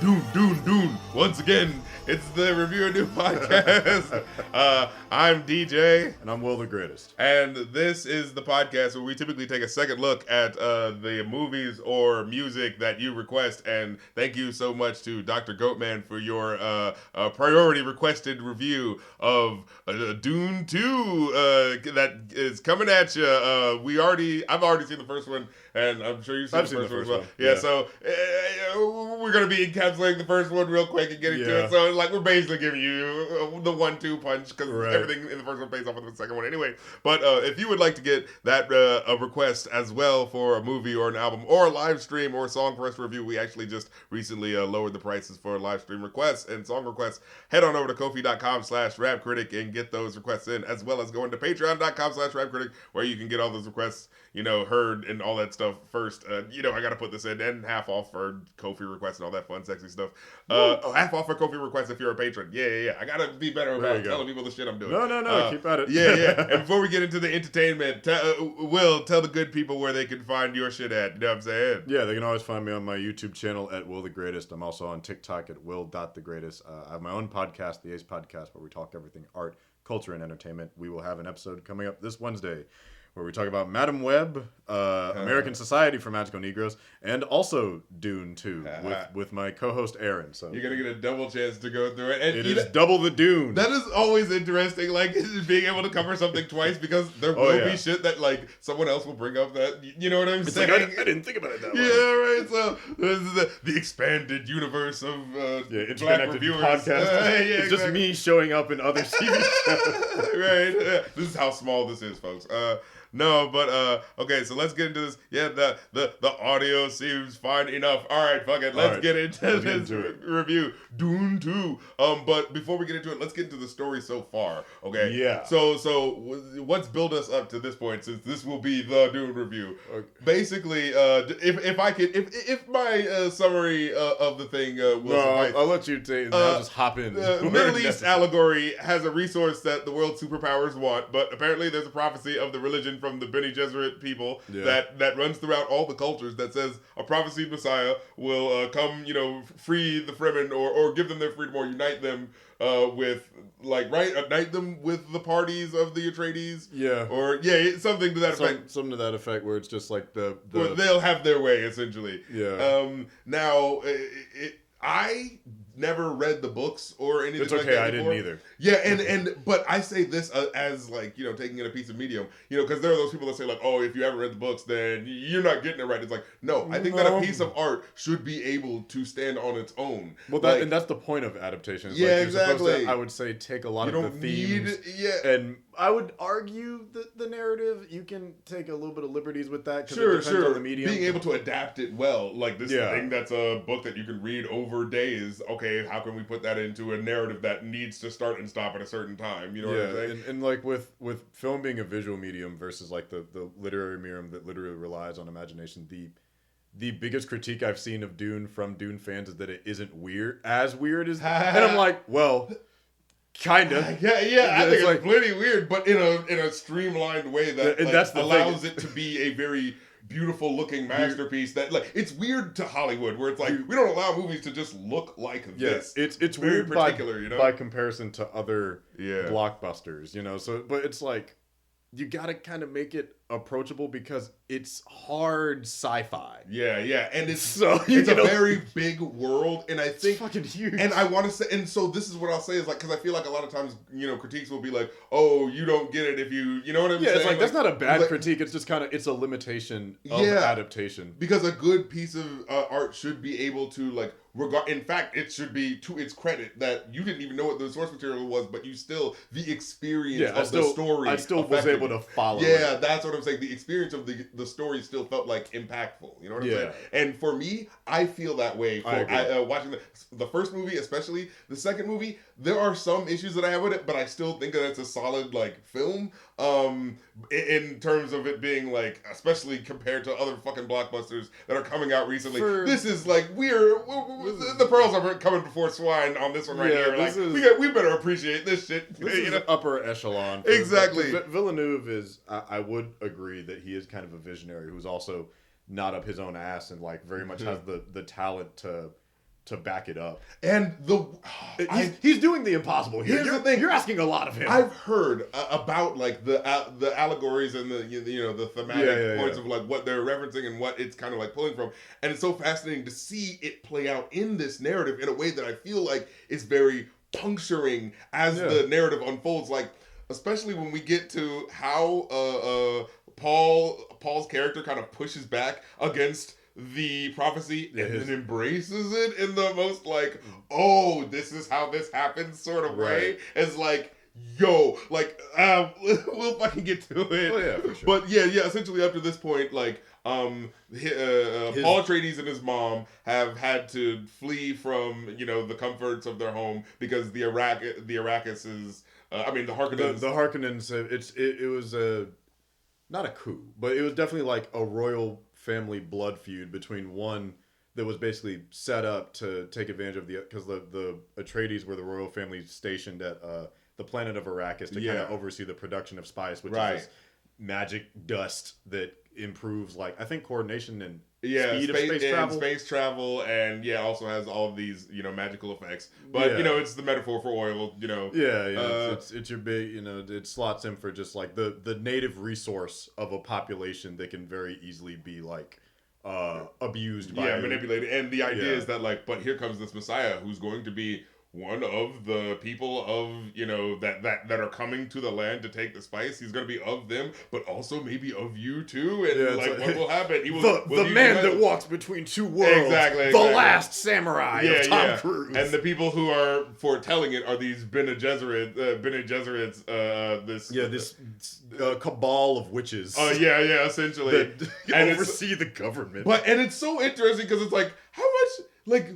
Dune. Once again, it's the Review a New podcast. I'm DJ. And I'm Will the Greatest. And this is the podcast where we typically take a second look at the movies or music that you request. And thank you so much to Dr. Goatman for your priority requested review of Dune 2 that is coming at you. I've already seen the first one, and I'm sure you've seen the first one as well. Yeah, so we're going to be encapsulating the first one real quick and getting to it. So, like, we're basically giving you the 1-2 punch because everything in the first one pays off of the second one anyway. But if you would like to get that a request as well for a movie or an album or a live stream or a song for us to review, we actually just recently lowered the prices for live stream requests and song requests. Head on over to Ko-fi.com/rapcritic and get those requests in, as well as going to Patreon.com/rapcritic where you can get all those requests, heard and all that stuff first. I got to put this in, and half off for Ko-fi requests and all that fun, sexy stuff. Half off for Ko-fi requests if you're a patron. Yeah. I got to be better about telling people the shit I'm doing. No, keep at it. Yeah. And before we get into the entertainment, Will, tell the good people where they can find your shit at. You know what I'm saying? Yeah, they can always find me on my YouTube channel at Will the Greatest. I'm also on TikTok at Will.thegreatest. I have my own podcast, the Ace Podcast, where we talk everything art, culture, and entertainment. We will have an episode coming up this Wednesday where we talk about Madam Web, American Society for Magical Negroes, and also Dune 2 with my co-host Aaron. So you're gonna get a double chance to go through it. And it is double the Dune. That is always interesting, like being able to cover something twice, because there will be shit that like someone else will bring up that you know what I'm saying. Like, I didn't think about it that way. Yeah, right. So this is the expanded universe of Black reviewers. Podcast. It's just me showing up in other TV shows. Right. This is how small this is, folks. No, but okay, so let's get into this. Yeah, the audio seems fine enough. All right, fuck it. Let's get into this review. Dune 2. But before we get into it, let's get into the story so far. Okay. Yeah. So what's built us up to this point, since this will be the Dune review? Okay. Basically, if my summary of the thing will I'll let you take. I'll just hop in. Middle East allegory has a resource that the world superpowers want, but apparently there's a prophecy of the religion from the Bene Gesserit people that runs throughout all the cultures that says a prophesied Messiah will come, free the Fremen or give them their freedom or unite them unite them with the parties of the Atreides. Yeah. Or something to that effect. Something to that effect where it's just like the where they'll have their way essentially. Yeah. Now I never read the books or anything. It's okay, like that I before. didn't either. Yeah, but I say this as like, taking in a piece of medium, because there are those people that say like, oh, if you haven't read the books, then you're not getting it right. It's like, no, I think that a piece of art should be able to stand on its own. Well, and that's the point of adaptation. It's exactly. Supposed to, I would say, take a lot of the themes. And I would argue that the narrative, you can take a little bit of liberties with that because it depends on the medium. Being able to adapt it well, like this thing that's a book that you can read over days. Okay, how can we put that into a narrative that needs to start and stop at a certain time? You know what I'm saying? And like with film being a visual medium versus like the literary medium that literally relies on imagination, the biggest critique I've seen of Dune from Dune fans is that it isn't as weird as, and I'm like, well, kinda. Yeah. I think it's plenty weird, but in a streamlined way that that's allows it to be a very beautiful looking masterpiece. That it's weird to Hollywood, where it's like we don't allow movies to just look like this. It's very weird particular, by comparison to other blockbusters, So, but it's like you gotta kind of make it approachable because it's hard sci-fi. Yeah, and it's a very big world, and I think it's fucking huge. And I want to say, and so this is what I'll say is like, because I feel like a lot of times critiques will be like, oh, you don't get it if you know what I'm saying. Yeah, it's like that's not a bad critique. It's just kind of it's a limitation of adaptation. Because a good piece of art should be able to in fact, it should be to its credit that you didn't even know what the source material was, but the experience of the story. I still was able to follow. Yeah, that's what I'm saying. The experience of the story still felt like impactful. You know what I'm saying? And for me, I feel that way. Watching the first movie, especially the second movie, there are some issues that I have with it, but I still think that it's a solid film. In terms of it being especially compared to other fucking blockbusters that are coming out recently, this is the pearls are coming before swine on this one right here. We better appreciate this shit. This is upper echelon. Exactly. Villeneuve is. I would agree that he is kind of a visionary who's also not up his own ass and very much has the talent to to back it up. And He's doing the impossible here. Here's the thing. You're asking a lot of him. I've heard about like the allegories and the thematic points of like what they're referencing and what it's kind of like pulling from, and it's so fascinating to see it play out in this narrative in a way that I feel like is very puncturing as the narrative unfolds. Like especially when we get to how Paul's character kind of pushes back against the prophecy and then embraces it in the most like, oh, this is how this happens sort of way. As like, yo, like, we'll fucking get to it. Oh, yeah, for sure. But yeah, essentially up to this point, like, Paul Atreides and his mom have had to flee from, the comforts of their home because the Harkonnens. The Harkonnens, it was not a coup, but it was definitely like a royal family blood feud between one that was basically set up to take advantage of because the Atreides were the royal family stationed at the planet of Arrakis to kind of oversee the production of spice, which is this magic dust that improves I think coordination and speed of space travel, and also has all of these magical effects. But it's the metaphor for oil. It's your big it slots in for just like the native resource of a population that can very easily be like abused by manipulated. And the idea is that but here comes this Messiah who's going to be one of the people of that are coming to the land to take the spice. He's going to be of them, but also maybe of you too. And what will happen? He will the man that walks between two worlds. Exactly. The last samurai of Tom Cruise. And the people who are foretelling it are these Bene Gesserits. This cabal of witches. Essentially. And oversee the government. And it's so interesting because it's like how much.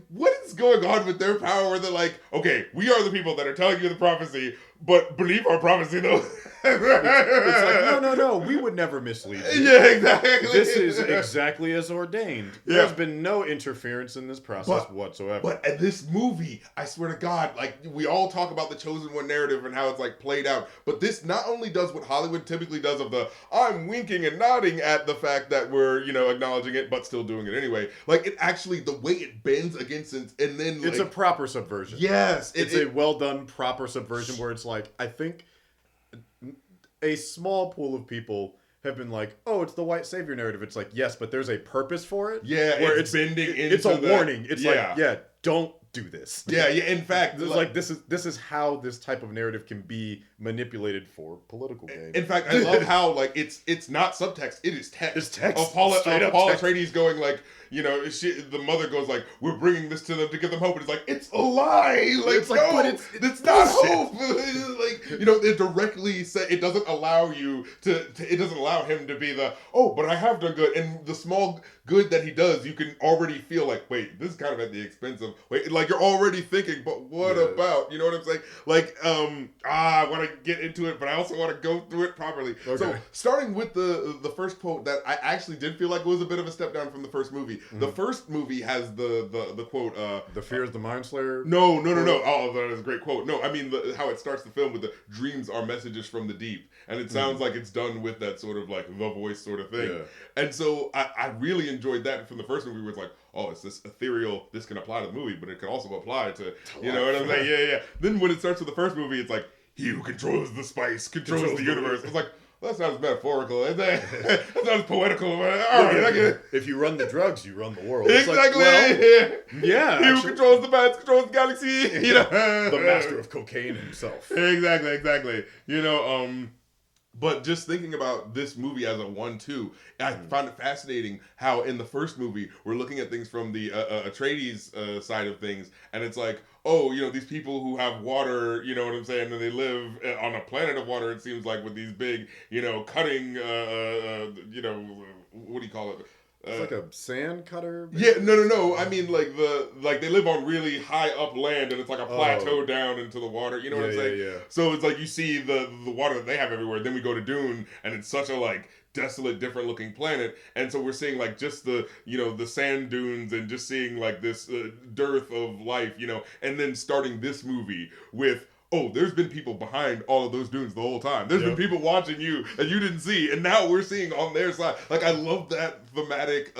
What is going on with their power where they're like, okay, we are the people that are telling you the prophecy, but believe our prophecy, though. It's like, no, we would never mislead you. Yeah, exactly. This is exactly as ordained. There's been no interference in this process whatsoever. But at this movie, I swear to God, we all talk about the Chosen One narrative and how it's played out, but this not only does what Hollywood typically does of I'm winking and nodding at the fact that we're, acknowledging it, but still doing it anyway. It actually, the way it bends against it, and then it's a proper subversion. Yes. It's a well done, proper subversion where it's I think a small pool of people have been oh, it's the white savior narrative. It's yes, but there's a purpose for it. Yeah, where it's bending into it's a warning. It's don't do this. Yeah. In fact, this is how this type of narrative can be manipulated for political gain. In fact, I love how it's not subtext. It is text. It's text. Of Paul Atreides going the mother goes we're bringing this to them to give them hope, and it's it's a lie. But it's not hope. It directly it doesn't allow you it doesn't allow him to be but I have done good, and the small good that he does, you can already feel wait, this is kind of at the expense of you're already thinking, but what about, you know what I'm saying? I want to get into it, but I also want to go through it properly. Okay. So starting with the first quote that I actually did feel it was a bit of a step down from the first movie. Mm-hmm. The first movie has the quote, the fear is the mind slayer. No. Oh, that is a great quote. No, I mean how it starts the film with the dreams are messages from the deep, and it sounds like it's done with that sort of the voice sort of thing. Yeah. And so I really enjoyed that from the first movie where it's it's this ethereal, this can apply to the movie, but it can also apply to, you know what I'm saying? Yeah. Then when it starts with the first movie, it's he who controls the spice controls the universe. It's that's not as metaphorical. That's not as poetical. All right, if you run the drugs, you run the world. Exactly. Yeah. He who controls the bats controls the galaxy. The master of cocaine himself. Exactly. But just thinking about this movie as a 1-2, I found it fascinating how in the first movie we're looking at things from the Atreides side of things, and it's these people who have water, you know what I'm saying, and they live on a planet of water, it seems with these big, cutting, what do you call it? It's a sand cutter? Yeah, no. I mean, they live on really high up land, and it's a plateau down into the water. You know what I'm saying? Yeah. So it's you see the water that they have everywhere. Then we go to Dune, and it's such a desolate, different looking planet. And so we're seeing just the the sand dunes, and just seeing this dearth of life. And then starting this movie with oh, there's been people behind all of those dunes the whole time. There's been people watching you and you didn't see, and now we're seeing on their side. Like, I love that thematic,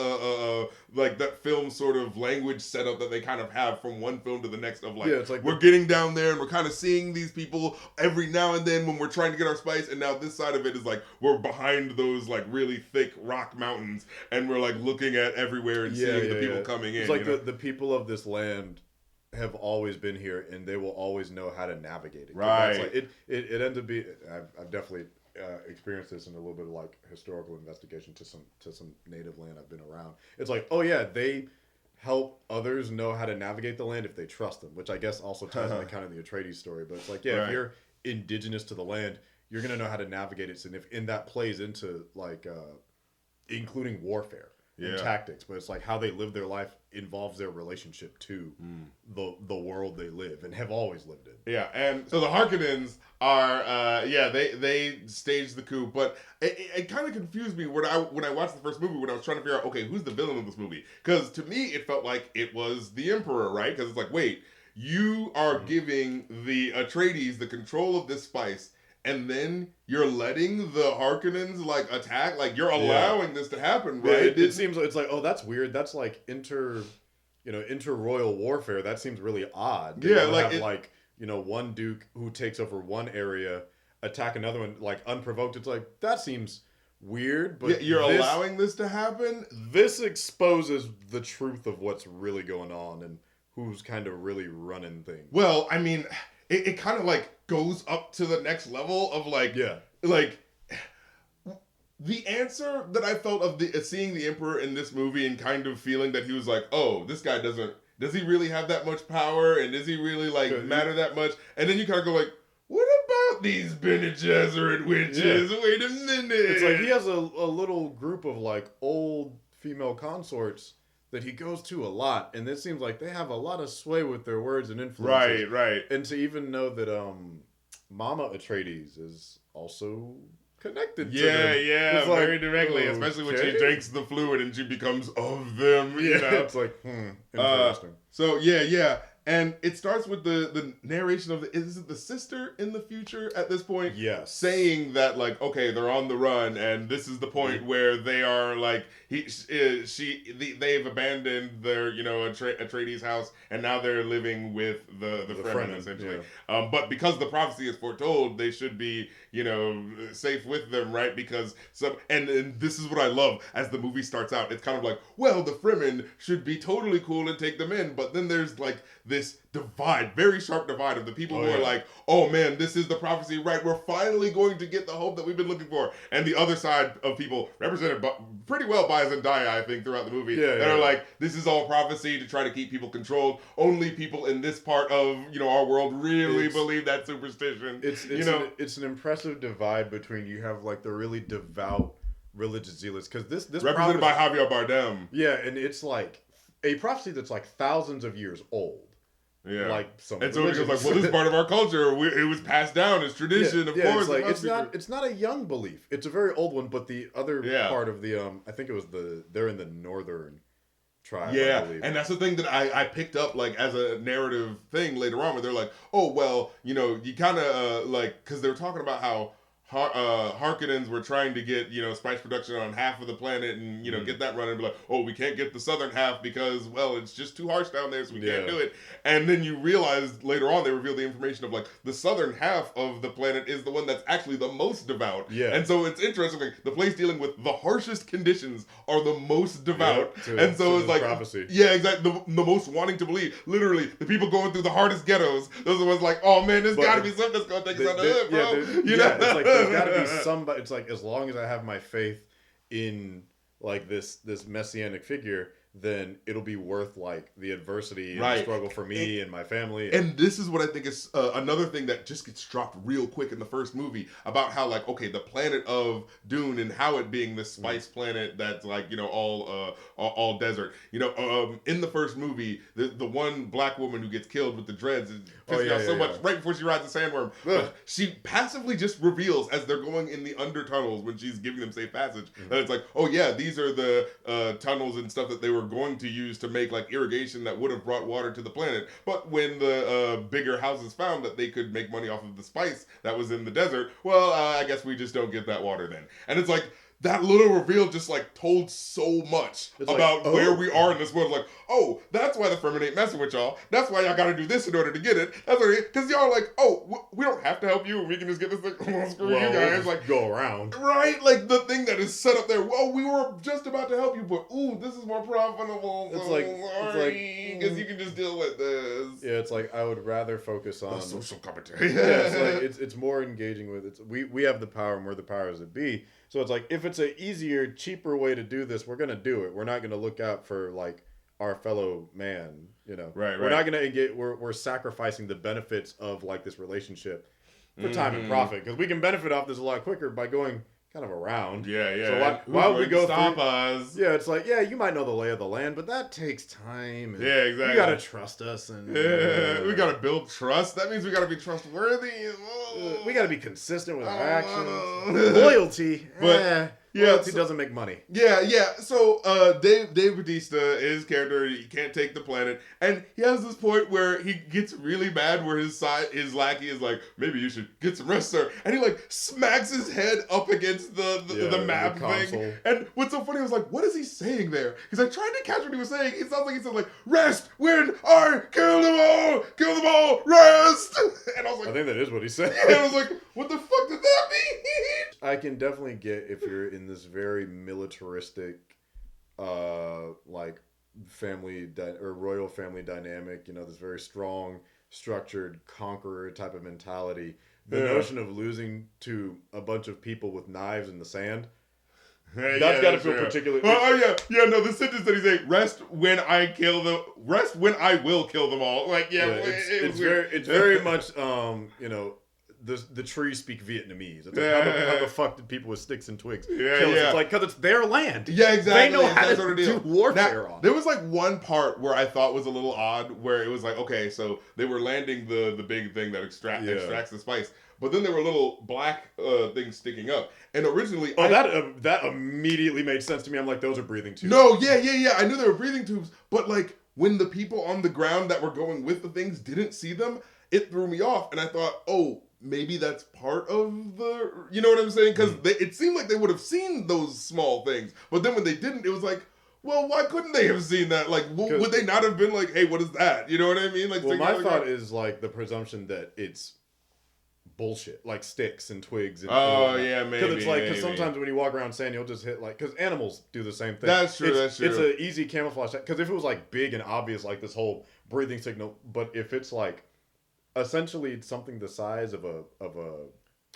like that film sort of language setup that they kind of have from one film to the next of like, it's like we're getting down there and we're kind of seeing these people every now and then when we're trying to get our spice, and now this side of it is like, we're behind those like really thick rock mountains and we're like looking at everywhere and seeing the people coming in. It's like the people of this land have always been here and they will always know how to navigate it. Right. Like it ends up being, I've definitely experienced this in a little bit of like historical investigation to some native land I've been around. It's like, oh yeah, they help others know how to navigate the land if they trust them, which I guess also ties into kind of the Atreides story. But it's like, yeah, if you're indigenous to the land, you're going to know how to navigate it. And that plays into like, including warfare. And tactics, but it's like how they live their life involves their relationship to the world they live and have always lived in. Yeah, and so the Harkonnens are they staged the coup, but it kind of confused me when I watched the first movie when I was trying to figure out, okay, who's the villain of this movie? Because to me it felt like it was the Emperor, right? Because it's like, wait, you are giving the Atreides the control of this spice, and then you're letting the Harkonnens like attack, like you're allowing this to happen, right? It seems it's like, oh, that's weird. That's like inter-royal warfare. That seems really odd. They have one duke who takes over one area, attack another one like unprovoked. It's like, that seems weird, but you're allowing this to happen. This exposes the truth of what's really going on and who's kind of really running things. Well, I mean, it kind of like goes up to the next level of like the answer that I felt of seeing the Emperor in this movie and kind of feeling that he was like, oh, this guy does he really have that much power, and does he really like matter that much? And then you kind of go like, what about these Bene Gesserit witches? Wait a minute. It's like he has a little group of like old female consorts that he goes to a lot, and it seems like they have a lot of sway with their words and influences. Right. And to even know that Mama Atreides is also connected to them. Yeah, very directly, especially when she drinks the fluid and she becomes of them. You know? It's like, interesting. So yeah. And it starts with the narration of is it the sister in the future at this point? Yes. Saying that like, okay, they're on the run, and this is the point where they are like they've abandoned their Atreides house, and now they're living with the Fremen essentially. Yeah. But because the prophecy is foretold, they should be safe with them, right? Because and this is what I love as the movie starts out. It's kind of like, well, the Fremen should be totally cool and take them in, but then there's like this divide, very sharp divide of the people who are like, oh man, this is the prophecy, right? We're finally going to get the hope that we've been looking for. And the other side of people, represented pretty well by Zendaya, I think, throughout the movie, that are like, this is all prophecy to try to keep people controlled. Only people in this part of our world really believe that superstition. It's an impressive divide between, you have like the really devout religious zealots, because this represented by Javier Bardem. Yeah, and it's like a prophecy that's like thousands of years old. Yeah, like some. And so it goes like, well, this is part of our culture. It was passed down as tradition, of course. It's like it's not a young belief. It's a very old one. But the other part of the I think it was they're in the northern tribe. Yeah, I believe. And that's the thing that I picked up like as a narrative thing later on, where they're like, oh well, you kind of like, because they were talking about how Harkonnens were trying to get spice production on half of the planet and get that running, and be like, oh, we can't get the southern half because, well, it's just too harsh down there, so we can't do it. And then you realize later on they reveal the information of like the southern half of the planet is the one that's actually the most devout. And so it's interesting, like, the place dealing with the harshest conditions are the most devout. And so it's like prophecy. Yeah, exactly. The most wanting to believe. Literally, the people going through the hardest ghettos, those are the ones like, oh man, there's got to be something that's gonna take us out of the hood, bro. It's like, there's got to be somebody. It's like, as long as I have my faith in like this messianic figure, then it'll be worth like the adversity and the struggle for me and my family. And this is what I think is another thing that just gets dropped real quick in the first movie about how like, okay, the planet of Dune and how it being this spice planet that's like all desert. In the first movie, the one black woman who gets killed with the dreads is pissing me off so much right before she rides the sandworm. She passively just reveals as they're going in the under tunnels when she's giving them safe passage that it's like, oh yeah, these are the tunnels and stuff that they were were going to use to make like irrigation that would have brought water to the planet. But when the bigger houses found that they could make money off of the spice that was in the desert, well, I guess we just don't get that water then. And it's like, that little reveal just like told so much about where we are in this world. Like, oh, that's why the Fremen ain't messing with y'all. That's why y'all got to do this in order to get it. That's because y'all are like, oh, we don't have to help you. We can just get this thing. Screw you guys. Like, go around. Right? Like the thing that is set up there. Well, we were just about to help you, but ooh, this is more profitable. It's because you can just deal with this. Yeah, it's like I would rather focus on social commentary. Yeah, it's like it's more engaging with it. We have the power and we're the powers that be. So it's like, if it's an easier, cheaper way to do this, we're going to do it. We're not going to look out for, like, our fellow man, you know. Right. We're not going to we're sacrificing the benefits of, like, this relationship for time and profit. Because we can benefit off this a lot quicker by going kind of around. Yeah. So why would we go stop us? Yeah, it's like, yeah, you might know the lay of the land, but that takes time. And yeah, exactly. You got to trust us. And we got to build trust. That means we got to be trustworthy. We got to be consistent with our actions. Loyalty. But loyalty doesn't make money. Yeah. So Dave Bautista, his character, he can't take the planet, and he has this point where he gets really mad, where his lackey is like, maybe you should get some rest, sir, and he like smacks his head up against the map thing. And what's so funny was like, what is he saying there? He's like trying to catch what he was saying. It sounds like he said like, rest, win, I kill them all, rest. And I was like, I think that is what he said. And I was like, what the fuck did that mean? I can definitely get if you're in this very militaristic, like family or royal family dynamic, you know, this very strong, structured conqueror type of mentality. The notion of losing to a bunch of people with knives in the sand. That's got to feel particularly. No, the sentence that he's saying, rest when I will kill them all. Like, it's very much, you know, the trees speak Vietnamese. It's like, how the fuck did people with sticks and twigs kill us? It's like, because it's their land. Yeah, exactly. They know how to do warfare on. There was like one part where I thought was a little odd, where it was like, okay, so they were landing the big thing that extracts the spice. But then there were little black things sticking up. And originally... that immediately made sense to me. I'm like, those are breathing tubes. No, yeah. I knew they were breathing tubes. But like, when the people on the ground that were going with the things didn't see them, it threw me off. And I thought, oh, maybe that's part of the... You know what I'm saying? Because it seemed like they would have seen those small things. But then when they didn't, it was like... Well, why couldn't they have seen that? Like, would they not have been like, hey, what is that? You know what I mean? Like, well, my thought is like the presumption that it's bullshit, like sticks and twigs. And maybe. Because it's like, because sometimes when you walk around sand, you'll just hit like, because animals do the same thing. That's true. It's an easy camouflage. Because if it was like big and obvious, like this whole breathing signal, but if it's like essentially something the size of a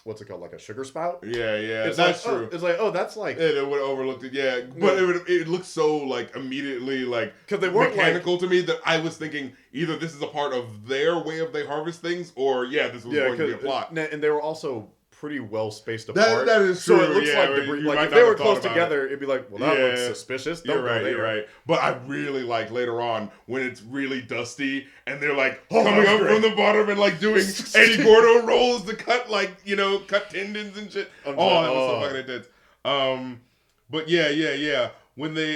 what's it called, like a sugar spout? Yeah. That's true. It's like, oh, that's like... It would have overlooked it, yeah. But it looked so, like, immediately, like, because they weren't mechanical to me that I was thinking either this is a part of their way of they harvest things, or, this was going to be a plot. And they were also pretty well spaced apart. That is true. So it looks like if they were close together, it'd be like, well, that looks suspicious. You're right. But I really like later on when it's really dusty and they're like coming up from the bottom and like doing Eddie Gordo rolls to cut cut tendons and shit. That was so fucking intense. But yeah. When they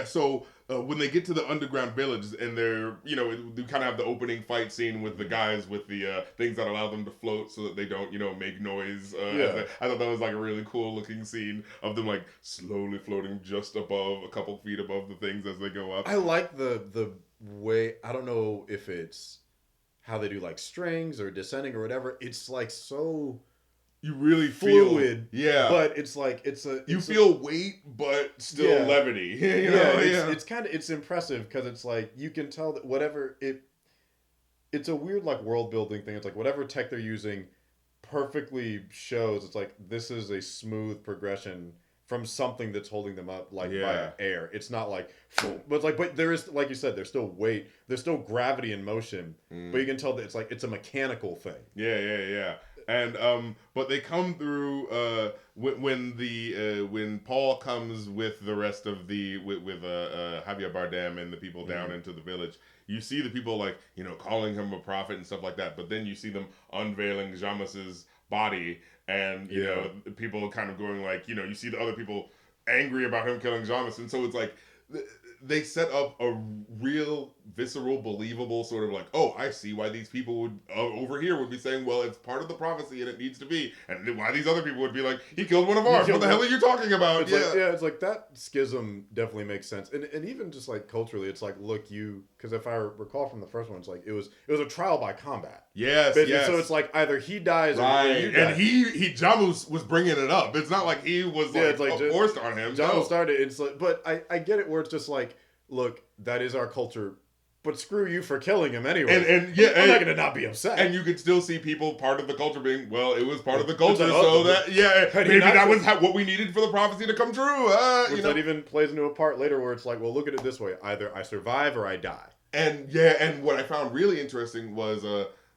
So when they get to the underground village and they're, they kind of have the opening fight scene with the guys with the things that allow them to float so that they don't, make noise. I thought that was like a really cool looking scene of them like slowly floating just above, a couple feet above the things as they go up. I like the way, I don't know if it's how they do like strings or descending or whatever. It's like so... You really fluid, feel, but it's like you feel weight, but still levity. It's impressive because it's like you can tell that whatever it's a weird like world building thing. It's like whatever tech they're using perfectly shows. It's like this is a smooth progression from something that's holding them up by air. It's not like, but there is, like you said, there's still weight, there's still gravity and motion, but you can tell that it's a mechanical thing. Yeah. And but they come through when Paul comes with the rest of with Javier Bardem and the people down into the village. You see the people like calling him a prophet and stuff like that, but then you see them unveiling Jamas's body and people kind of going like you see the other people angry about him killing Jameson. So it's like they set up a real visceral, believable sort of like, oh, I see why these people would over here would be saying, well, it's part of the prophecy and it needs to be, and why these other people would be like, he killed one of ours. What the hell are you talking about? It's it's like that schism definitely makes sense, and even just like culturally, it's like, look, because if I recall from the first one, it's like it was a trial by combat. Yes, yes. So it's like either he dies or you die. And he Jamus was bringing it up. It's not like he was forced on him. Jamus started. It's like, but I get it where it's just like, look, that is our culture, but screw you for killing him anyway. I'm not gonna not be upset. And you could still see people part of the culture being, well, it was part of the culture, so that maybe that was what we needed for the prophecy to come true. That even plays into a part later where it's like, well, look at it this way: either I survive or I die. And what I found really interesting was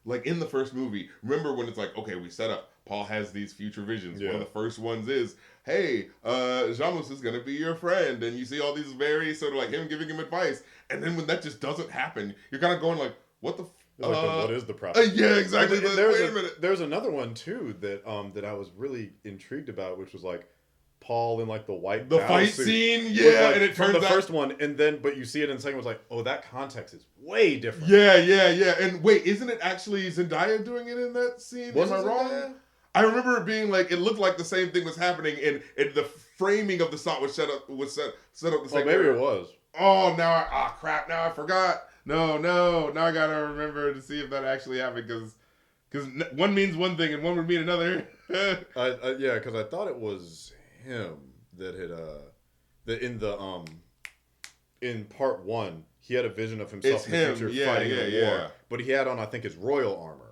like in the first movie, remember when it's like, okay, we set up, Paul has these future visions. One of the first ones is, hey, Jamus is going to be your friend. And you see all these very sort of like him giving him advice. And then when that just doesn't happen, you're kind of going like, what the what is the prophecy? Yeah, exactly. Wait a minute. There's another one too that I was really intrigued about, which was like Paul in like the white fight scene, and it turns out the first one, and then but you see it in the second one, was like, oh, that context is way different. Yeah. And wait, isn't it actually Zendaya doing it in that scene? Am I wrong? I remember it being like, it looked like the same thing was happening, and the framing of the shot was set up the same. Maybe it was. Oh, now crap! Now I forgot. No. Now I gotta remember to see if that actually happened, because one means one thing and one would mean another. Because I thought it was him that had that in part one he had a vision of himself in the future fighting in a war, but he had on, I think, his royal armor.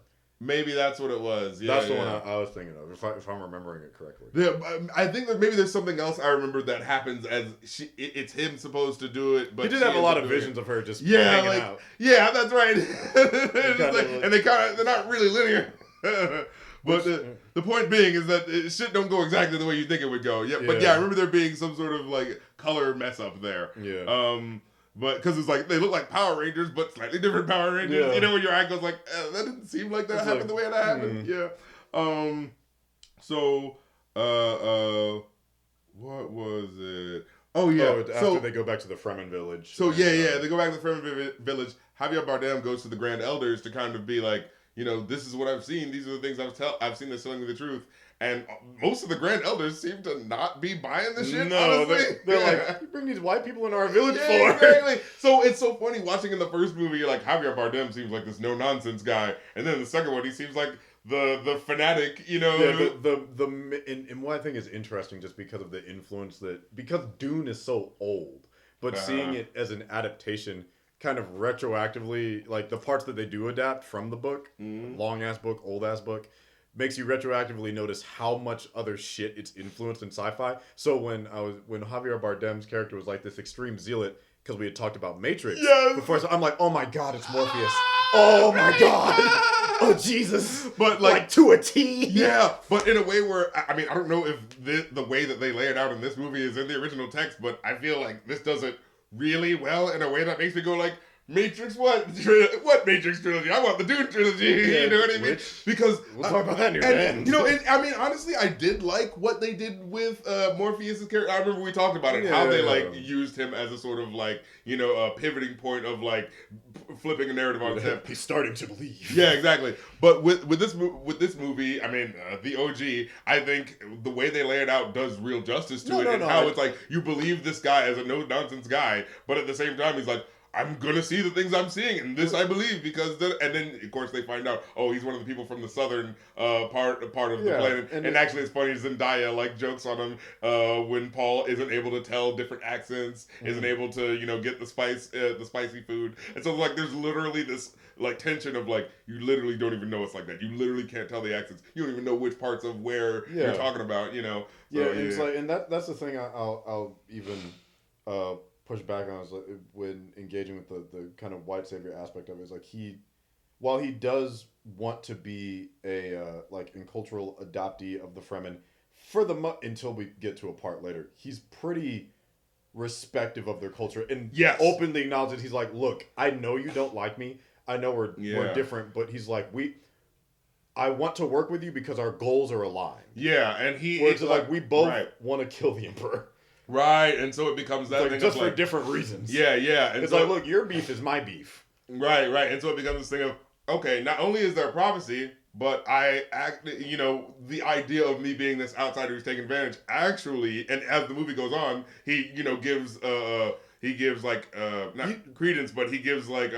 Maybe that's what it was. That's the one I was thinking of, if I'm remembering it correctly. Yeah, I think that maybe there's something else I remember that happens as it's him supposed to do it, but he did have a lot of visions of her just hanging out. Yeah, that's right. And they're not really linear. But the point being is that shit don't go exactly the way you think it would go. But I remember there being some sort of like color mess up there. Yeah. But because it's like they look like Power Rangers, but slightly different Power Rangers. Yeah. You know, when your eye goes like, that didn't seem like that happened the way that happened. Yeah. So, what was it? Oh yeah. After they go back to the Fremen village. So they go back to the Fremen village. Javier Bardem goes to the Grand Elders to kind of be like, this is what I've seen. These are the things I've seen that's telling me the truth. And most of the Grand Elders seem to not be buying the shit, honestly. They're like, you bring these white people into our village for? Exactly. So it's so funny watching in the first movie, you're like, Javier Bardem seems like this no-nonsense guy. And then the second one, he seems like the fanatic, Yeah, and what I think is interesting just because of the influence because Dune is so old, but seeing it as an adaptation kind of retroactively, like the parts that they do adapt from the book, long-ass book, old-ass book, makes you retroactively notice how much other shit it's influenced in sci-fi. So when Javier Bardem's character was like this extreme zealot, because we had talked about Matrix before, so I'm like, oh my god, it's Morpheus. Oh my god. Oh Jesus. But like to a T. Yeah, but in a way where, I mean, I don't know if the way that they lay it out in this movie is in the original text, but I feel like this does it really well in a way that makes me go like, Matrix what? What Matrix trilogy? I want the Dune trilogy. You know what I mean? Because we'll talk about that near the end. I mean, honestly, I did like what they did with Morpheus' character. I remember we talked about it, how they like used him as a sort of like, a pivoting point of like flipping a narrative on its head. He's starting to believe. Yeah, exactly. But with this movie, I mean, the OG, I think the way they lay it out does real justice to it, and how it's like you believe this guy as a no nonsense guy, but at the same time he's like, I'm gonna see the things I'm seeing, and this I believe because. And then of course they find out, oh, he's one of the people from the southern part of the planet. And actually, it's funny. Zendaya like jokes on him when Paul isn't able to tell different accents, isn't able to get the spicy food, and so like there's literally this like tension of like you literally don't even know it's like that. You literally can't tell the accents. You don't even know which parts of where you're talking about. So, it's like, and that's the thing I'll even. Push back on is like when engaging with the kind of white savior aspect of it is like while he does want to be a like in cultural adoptee of the Fremen until we get to a part later, he's pretty respective of their culture and openly acknowledges he's like, look, I know you don't like me, I know we're different, but he's like I want to work with you because our goals are aligned. Yeah, and we both want to kill the Emperor. Right, and so it becomes that Like, thing just of for like, different reasons. yeah, yeah. And It's so, like, look, your beef is my beef. right, right. And so it becomes this thing of, okay, not only is there prophecy, but the idea of me being this outsider who's taking advantage actually, and as the movie goes on, he, gives like not credence, but he gives like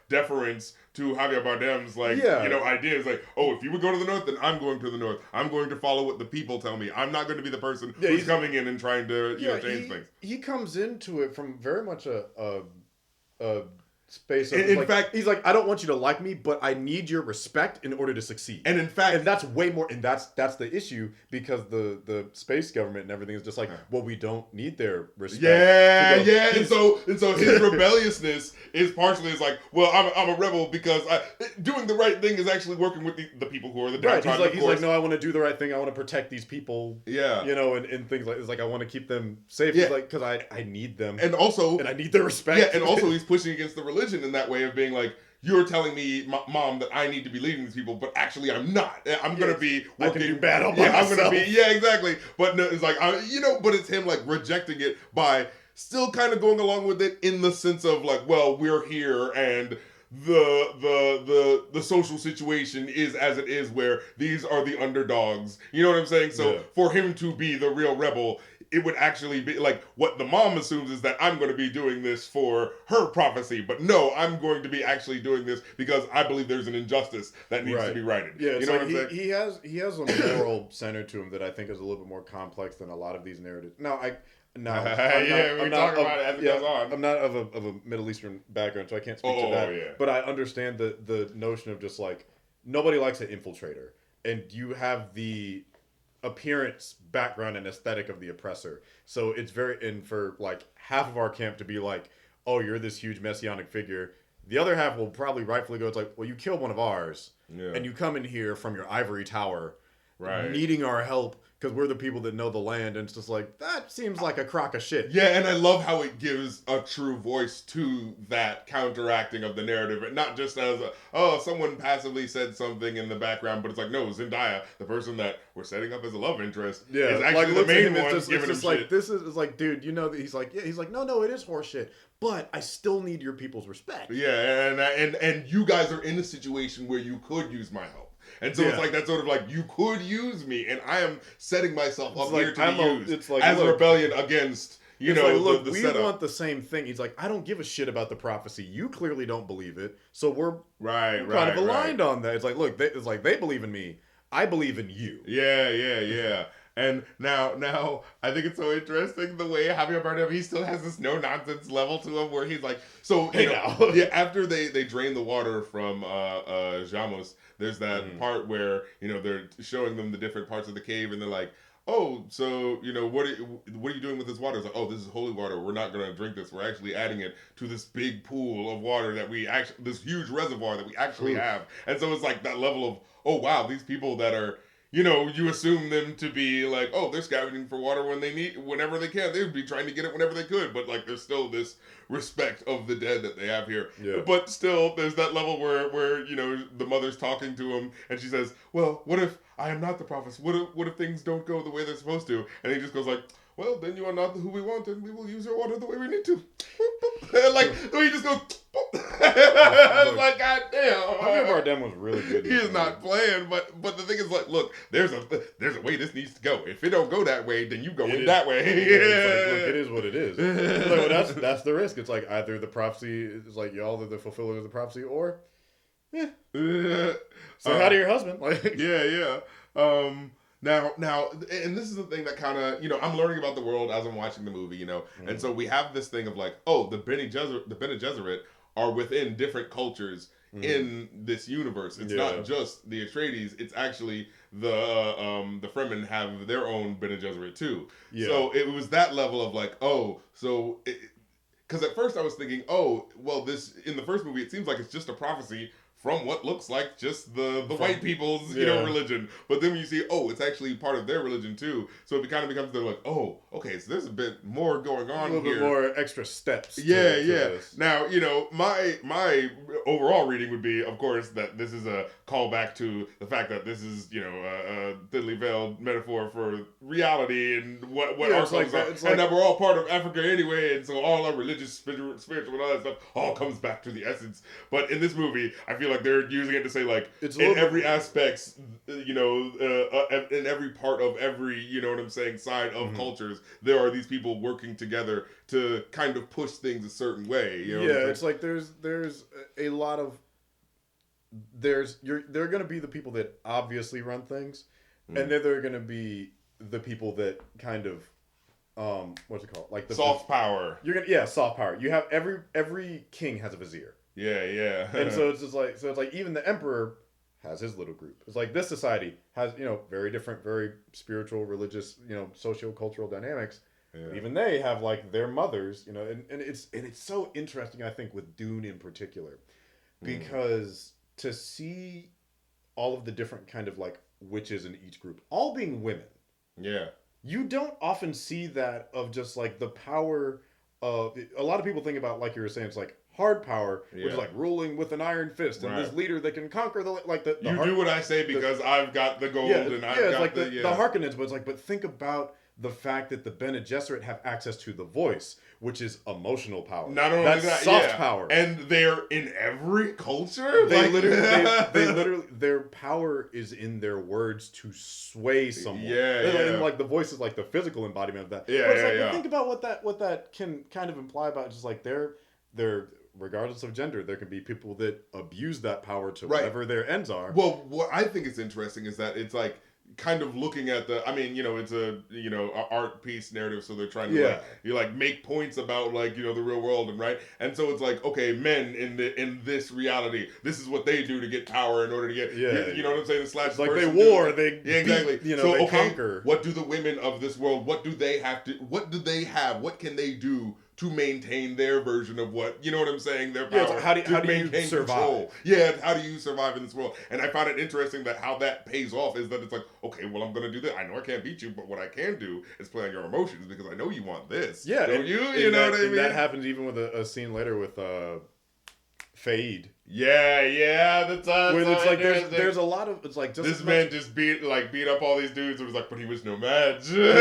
deference to Javier Bardem's ideas like, oh, if you would go to the north, then I'm going to the north. I'm going to follow what the people tell me. I'm not going to be the person who's coming in and trying to change things. He comes into it from very much a space of, in fact, he's like, I don't want you to like me, but I need your respect in order to succeed. And in fact, and that's way more, and that's the issue, because the space government and everything is just like, well, we don't need their respect. Yeah. And so his rebelliousness is partially like, well, I'm a rebel because doing the right thing is actually working with the people who are the downtrodden. Right. He's like, no, I want to do the right thing. I want to protect these people. Yeah. And things like, it's like, I want to keep them safe. Yeah. He's like, because I need them. And also, I need their respect. Yeah, and also he's pushing against the religion in that way of being like, you're telling me, Mom, that I need to be leading these people, but actually I'm not. I'm going to be working. I can do bad all by myself. I'm going to be, yeah, exactly. But no, it's like, but it's him like rejecting it by still kind of going along with it in the sense of like, well, we're here and the social situation is as it is, where these are the underdogs. You know what I'm saying? So for him to be the real rebel, it would actually be like what the mom assumes is that I'm going to be doing this for her prophecy, but no, I'm going to be actually doing this because I believe there's an injustice that needs to be righted. Yeah, you know like what I'm saying? He has a moral center to him that I think is a little bit more complex than a lot of these narratives. I'm not of a Middle Eastern background, so I can't speak to that. Yeah. But I understand the notion of just like, nobody likes an infiltrator, and you have the appearance, background, and aesthetic of the oppressor. So it's and for like half of our camp to be like, oh, you're this huge messianic figure. The other half will probably rightfully go, it's like, well, you killed one of ours, and you come in here from your ivory tower, needing our help because we're the people that know the land, and it's just like, that seems like a crock of shit. Yeah, and I love how it gives a true voice to that counteracting of the narrative, and not just as someone passively said something in the background, but it's like, no, Zendaya, the person that we're setting up as a love interest, is actually the main one giving him like, shit. This is like, dude, that he's like, no, it is horseshit, but I still need your people's respect. Yeah, and you guys are in a situation where you could use my help. And so it's like that sort of like, you could use me, and I am setting myself up here to be used as a rebellion against, the setup. We want the same thing. He's like, I don't give a shit about the prophecy. You clearly don't believe it, so we're kind of aligned on that. It's like, look, they believe in me. I believe in you. Yeah. And now, I think it's so interesting the way Javier Bardem, he still has this no-nonsense level to him where he's like, after they drain the water from Jamos, there's that part where, they're showing them the different parts of the cave, and they're like, oh, so, what are you doing with this water? It's like, oh, this is holy water. We're not going to drink this. We're actually adding it to this big pool of water this huge reservoir that we actually have. And so it's like that level of, oh, wow, these people that are, you assume them to be like, oh, they're scavenging for water whenever they can. They would be trying to get it whenever they could. But like, there's still this respect of the dead that they have here. Yeah. But still, there's that level where the mother's talking to him, and she says, well, what if I am not the prophet? What if things don't go the way they're supposed to? And he just goes like, well, then you are not who we want, and we will use your water the way we need to. Like, so he just goes, like, God damn. Javier Bardem was really good. He is not playing, but the thing is, like, look, there's a way this needs to go. If it don't go that way, then you go that way. It is what it is. Like, well, that's the risk. It's like, either the prophecy is like, y'all are the fulfillers of the prophecy, or say hi to your husband. Like, yeah. Now, and this is the thing that kind of, I'm learning about the world as I'm watching the movie, and so we have this thing of like, oh, the Bene Gesserit are within different cultures in this universe. It's not just the Atreides; it's actually the Fremen have their own Bene Gesserit too. Yeah. So it was that level of like, oh, so. Because at first I was thinking, oh, well, this in the first movie it seems like it's just a prophecy from what looks like just the white people's religion, but then when you see it's actually part of their religion too, so it kind of becomes they're like, oh, okay, so there's a bit more going on here, a little bit more extra steps. Yeah. Now my overall reading would be, of course, that this is a callback to the fact that this is a thinly veiled metaphor for reality and what our cultures are, and that we're all part of Africa anyway, and so all our religious, spiritual, and all that stuff all comes back to the essence. But in this movie, I feel like they're using it to say like in every aspect, in every part of every side of cultures, there are these people working together to kind of push things a certain way. It's like there's a lot of they're going to be the people that obviously run things, and then they're going to be the people that kind of what's it called, like the soft power. Soft power. You have every king has a vizier. Yeah. And so it's just like even the emperor has his little group. It's like this society has very different, very spiritual, religious, socio-cultural dynamics. Yeah. Even they have like their mothers, and it's so interesting, I think, with Dune in particular, because to see all of the different kind of like witches in each group, all being women. Yeah. You don't often see that of just like the power of a lot of people think about, like you were saying, it's like hard power, which is like ruling with an iron fist and this leader that can conquer the you do what I say because I've got the gold and I've got like the Harkonnens, but it's like, but think about the fact that the Bene Gesserit have access to the voice, which is emotional power. Not only that, soft power, and they're in every culture. They literally, their power is in their words to sway someone. And like the voice is like the physical embodiment of that. But think about what that can kind of imply about just like their regardless of gender, there can be people that abuse that power to whatever their ends are. Well, what I think is interesting is that it's like kind of looking at it's a art piece narrative, so they're trying to make points about the real world and so it's like, okay, men in this reality, this is what they do to get power in order to get you know what I'm saying, the slash like they war, they exactly beat, so they conquer. What do the women of this world, what do they have, what can they do to maintain their version of what, you know what I'm saying, their power. How do you survive? Control. How do you survive in this world? And I found it interesting that how that pays off is that it's like, okay, well, I'm going to do this. I know I can't beat you, but what I can do is play on your emotions because I know you want this. Yeah. Don't you? You know what I mean? That happens even with a scene later with Faid. That's where it's like there's a lot of, it's like just this man just beat up all these dudes. It was like, but he was no match. But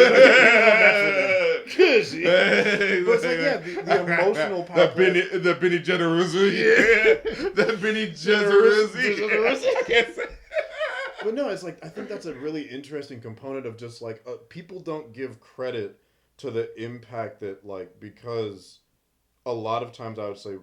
it's like, the emotional power. The Benny Generosi. The Benny Generosi. I can't say. But no, it's like, I think that's a really interesting component of just like people don't give credit to the impact that, like, because a lot of times I would say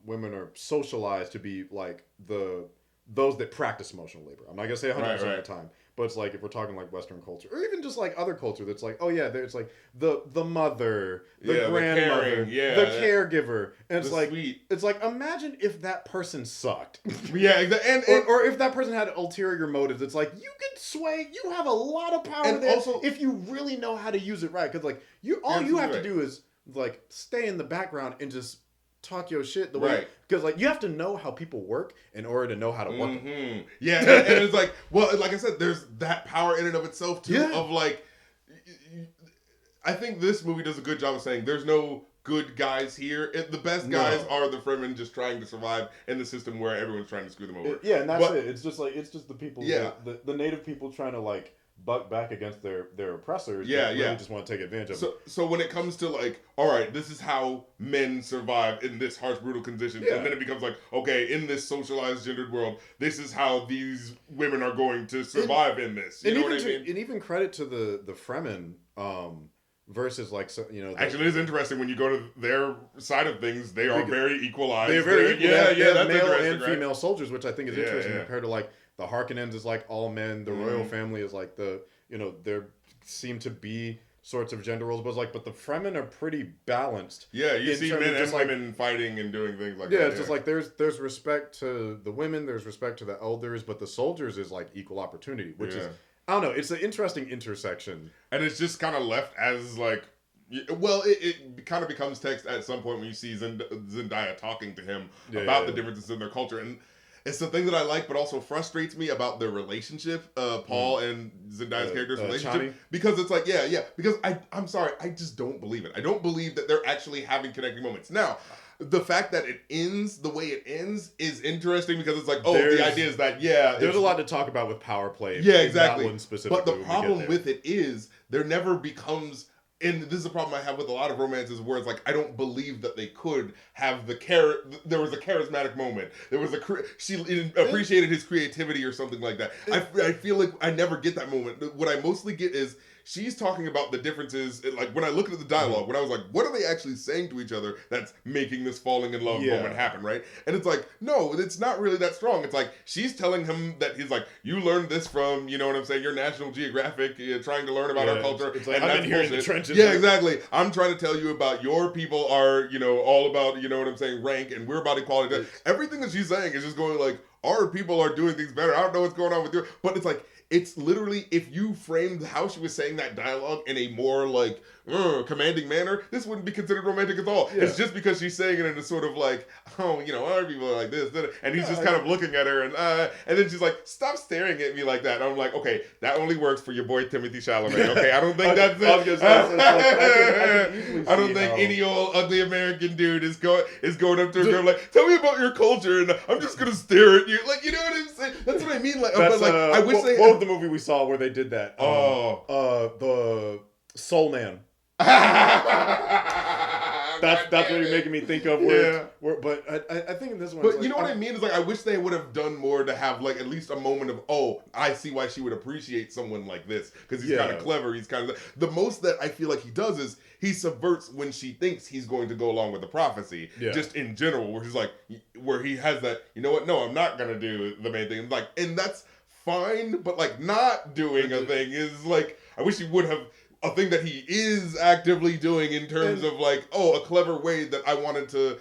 women are socialized to be like those that practice emotional labor. I'm not gonna say 100% of the time, but it's like if we're talking like Western culture or even just like other culture, that's like, there's like the mother, the grandmother, the caregiver, and it's like sweet. It's like, imagine if that person sucked. Or if that person had ulterior motives. It's like, you could sway. You have a lot of power there, also, if you really know how to use it right. Because like you have to do is like stay in the background and just talk your shit the way, because like you have to know how people work in order to know how to work them. And it's like, well, like I said, there's that power in and of itself too, of like, I think this movie does a good job of saying there's no good guys here. The best guys are the Fremen just trying to survive in the system where everyone's trying to screw them over. And that's it. It's just the people, the native people trying to like buck back against their oppressors. Really just want to take advantage of it. So when it comes to like, all right, this is how men survive in this harsh, brutal conditions, and then it becomes like, okay, in this socialized, gendered world, this is how these women are going to survive in this. You know what I mean? And even credit to the Fremen, versus like, actually, it's interesting when you go to their side of things. They are very equalized. They're very equal. They have that's male and female soldiers, which I think is interesting compared to like the Harkonnens is like all men. The royal family is like there seem to be sorts of gender roles, but it's like, but the Fremen are pretty balanced. Yeah, you see men and women fighting and doing things like that. Yeah, it's just like there's respect to the women, there's respect to the elders, but the soldiers is like equal opportunity, which is, I don't know, it's an interesting intersection. And it's just kind of left as like, well, it kind of becomes text at some point when you see Zendaya talking to him about the differences in their culture. And It's the thing that I like, but also frustrates me about their relationship, Paul and Zendaya's character's relationship. Chani? Because it's like, because I'm sorry, I just don't believe it. I don't believe that they're actually having connecting moments. Now, the fact that it ends the way it ends is interesting because it's like, the idea is that, there's a lot to talk about with power play. Yeah, exactly. That one specifically, but the problem with it is there never becomes, and this is a problem I have with a lot of romances where it's like, I don't believe that they could have there was a charismatic moment. There was she appreciated his creativity or something like that. I feel like I never get that moment. What I mostly get is she's talking about the differences. Like when I look at the dialogue, when I was like, what are they actually saying to each other that's making this falling in love moment happen, right? And it's like, no, it's not really that strong. It's like she's telling him that he's like, you learned this from, you know what I'm saying, your National Geographic, trying to learn about our culture. It's like, I've been here in the trenches. Yeah, exactly. I'm trying to tell you about your people are, all about, you know what I'm saying, rank, and we're about equality. Everything that she's saying is just going like, our people are doing things better. I don't know what's going on with you. But it's like, it's literally, if you framed how she was saying that dialogue in a more like commanding manner, this wouldn't be considered romantic at all. Yeah. It's just because she's saying it in a sort of like, our people are like this, and he's just kind of looking at her, and then she's like, stop staring at me like that. And I'm like, okay, that only works for your boy Timothy Chalamet. Okay, I don't think that's it. I don't think any old ugly American dude is going up to a girl like, tell me about your culture, and I'm just gonna stare at you. Like, you know what I'm saying? That's what I mean. Like, but like, I wish they. What was the movie we saw where they did that? The Soul Man. That's what you're making me think of. But I think in this one. But you know what I mean? Is like, I wish they would have done more to have like at least a moment of, I see why she would appreciate someone like this because he's kind of clever. He's kind of the most that I feel like he does is he subverts when she thinks he's going to go along with the prophecy. Just in general, where he's like, where he has that. You know what? No, I'm not gonna do the main thing. Like, and that's fine, but like not doing a thing is like, I wish he would have. A thing that he is actively doing in terms of like, a clever way that I wanted to,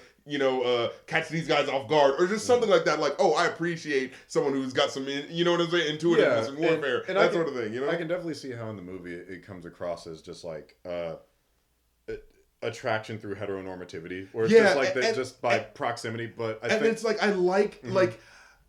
catch these guys off guard, or just something like that. Like, I appreciate someone who's got some, you know what I'm saying, intuitiveness in warfare, and that sort of thing. I can definitely see how in the movie it comes across as just like attraction through heteronormativity, or it's just like that, just by proximity. But I think it's like I like like.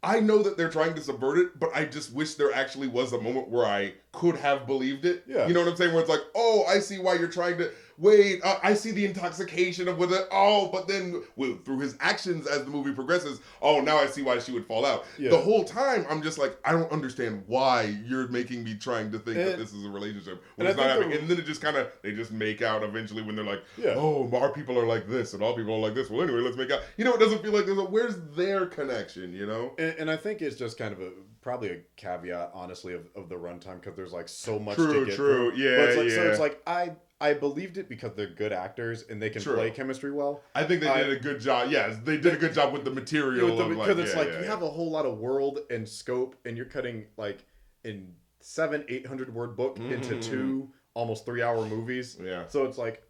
I know that they're trying to subvert it, but I just wish there actually was a moment where I could have believed it. Yeah. You know what I'm saying? Where it's like, I see why you're trying to... Wait, I see the intoxication of with it. But then through his actions as the movie progresses, now I see why she would fall out. Yeah. The whole time, I'm just like, I don't understand why you're making me trying to think that this is a relationship when it's not happening. And then it just kind of, they just make out eventually when they're like, our people are like this and all people are like this. Well, anyway, let's make out. It doesn't feel like where's their connection, And I think it's just kind of probably a caveat, honestly, of the runtime, because there's like so much to get through. Yeah, but it's like, so it's like, I believed it because they're good actors and they can play chemistry well. I think they did a good job. Yes, they did a good job with the material. Because it's you have a whole lot of world and scope, and you're cutting like in 700-800 word book into 2 almost 3-hour movies. Yeah. So it's like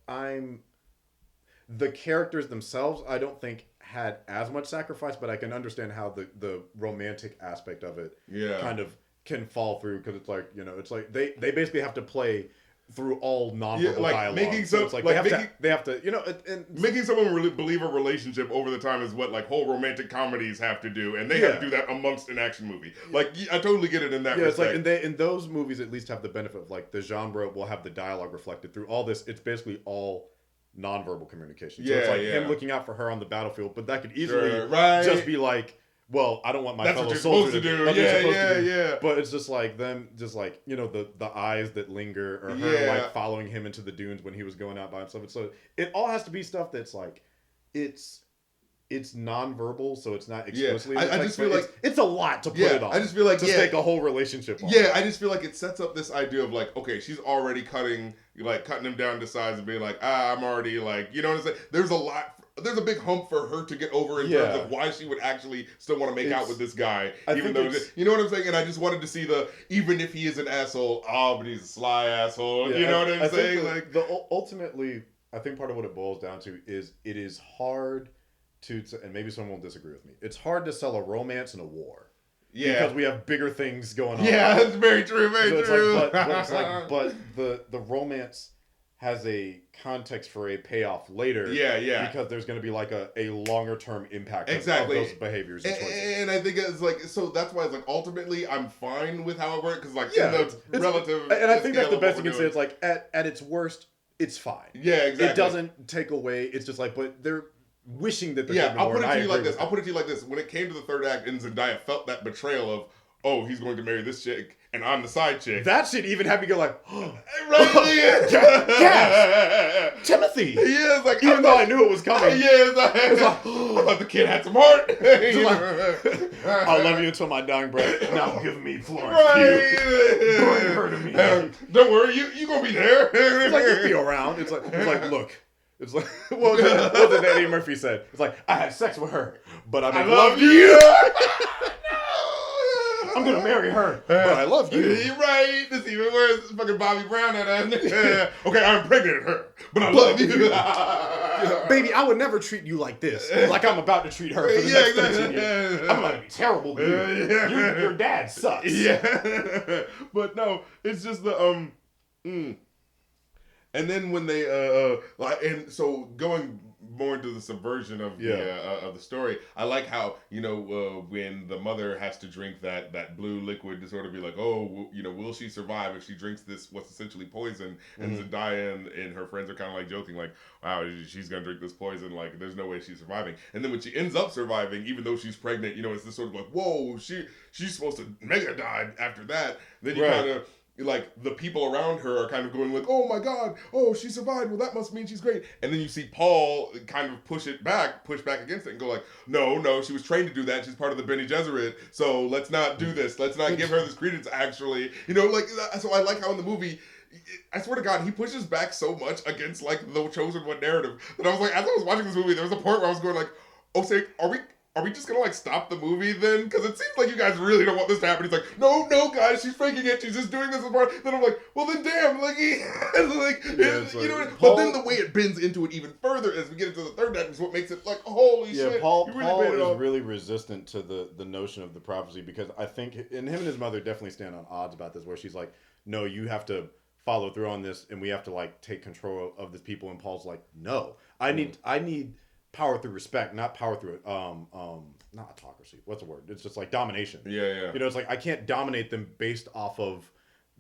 the characters themselves, I don't think had as much sacrifice, but I can understand how the romantic aspect of it kind of can fall through, because it's like, it's like they basically have to play through all non-verbal dialogue. Making so it's like they have to and making someone really believe a relationship over the time is what like whole romantic comedies have to do, and they have to do that amongst an action movie. Like, I totally get it in that respect. It's like in those movies at least have the benefit of like the genre will have the dialogue reflected through all this. It's basically all non-verbal communication. So it's like him looking out for her on the battlefield, but that could easily just be like, well, I don't want my fellow soldier to do. Yeah. But it's just like them, just like, the eyes that linger, or her like following him into the dunes when he was going out by himself. So it all has to be stuff that's like, it's non-verbal, so it's not explicitly. I just feel like it's a lot to put it on. I just feel like to stake a whole relationship on. Yeah, I just feel like it sets up this idea of like, okay, she's already cutting him down to size and being like, I'm already like, you know what I'm saying? There's a big hump for her to get over in terms of why she would actually still want to make out with this guy, even though, you know what I'm saying? And I just wanted to see even if he is an asshole, but he's a sly asshole. You know what I'm saying? Ultimately, I think part of what it boils down to is it is hard to, and maybe someone will disagree with me, it's hard to sell a romance in a war. Yeah. Because we have bigger things going on. Yeah, that's very true, very true. But the romance has a context for a payoff later. Yeah. Because there's going to be like a longer term impact exactly. of those behaviors and choices. And I think it's like, so that's why it's like, ultimately, I'm fine with how it works, because like, Yeah, in the relative... And I think that's the best you can say. It's like, at its worst, it's fine. Yeah, exactly. It doesn't take away, it's just like, but they're wishing that there could be more. I'll put it to you like this. When it came to the third act, and Zendaya felt that betrayal of, oh, he's going to marry this chick, and I'm the side chick. That shit even had me go like, oh, right? yes, Timothy. Yeah, it's like, even though I knew it was coming. Yeah, it's like I thought the kid had some heart. I'll love you until my dying breath. Now give me Florence Pugh. Bring her to me. Don't worry, you gonna be there. It's like, you'll be around. It's like look. It's like, what did Eddie Murphy said? It's like, I had sex with her, but I love you. I'm gonna marry her, but I love you. You're right. This even worse. Fucking Bobby Brown at that. Okay, I'm pregnant her, but I love you. Baby, I would never treat you like this. Like I'm about to treat her for the next 13 years. I'm gonna be terrible to you. Your dad sucks. Yeah. But no, it's just the And then when they and so going more into the subversion of the story, I like how, you know, when the mother has to drink that blue liquid to sort of be like, oh, you know, will she survive if she drinks this what's essentially poison? And Zendaya and her friends are kind of like joking, like, wow, she's gonna drink this poison, like there's no way she's surviving. And then when she ends up surviving, even though she's pregnant, you know, it's this sort of like, whoa, she's supposed to mega die after that. Then you kind of, like, the people around her are kind of going like, oh my god, oh, she survived, well that must mean she's great. And then you see Paul kind of push back against it and go like, no, she was trained to do that, she's part of the Bene Gesserit, so let's not do this, let's not give her this credence, actually, you know, like, so I like how in the movie, I swear to God, he pushes back so much against like the chosen one narrative that I was like, as I was watching this movie, there was a point where I was going like, oh, say, are we just gonna like stop the movie then? Because it seems like you guys really don't want this to happen. He's like, no, guys, she's faking it. She's just doing this as part. Then I'm like, well then, damn, like, you know. But then the way it bends into it even further as we get into the third act is what makes it like, holy shit. Paul is really resistant to the notion of the prophecy, because I think, and him and his mother definitely stand on odds about this, where she's like, no, you have to follow through on this, and we have to like take control of this people. And Paul's like, no, I need power through respect, not power through not autocracy. What's the word? It's just like domination. Yeah. You know, it's like I can't dominate them based off of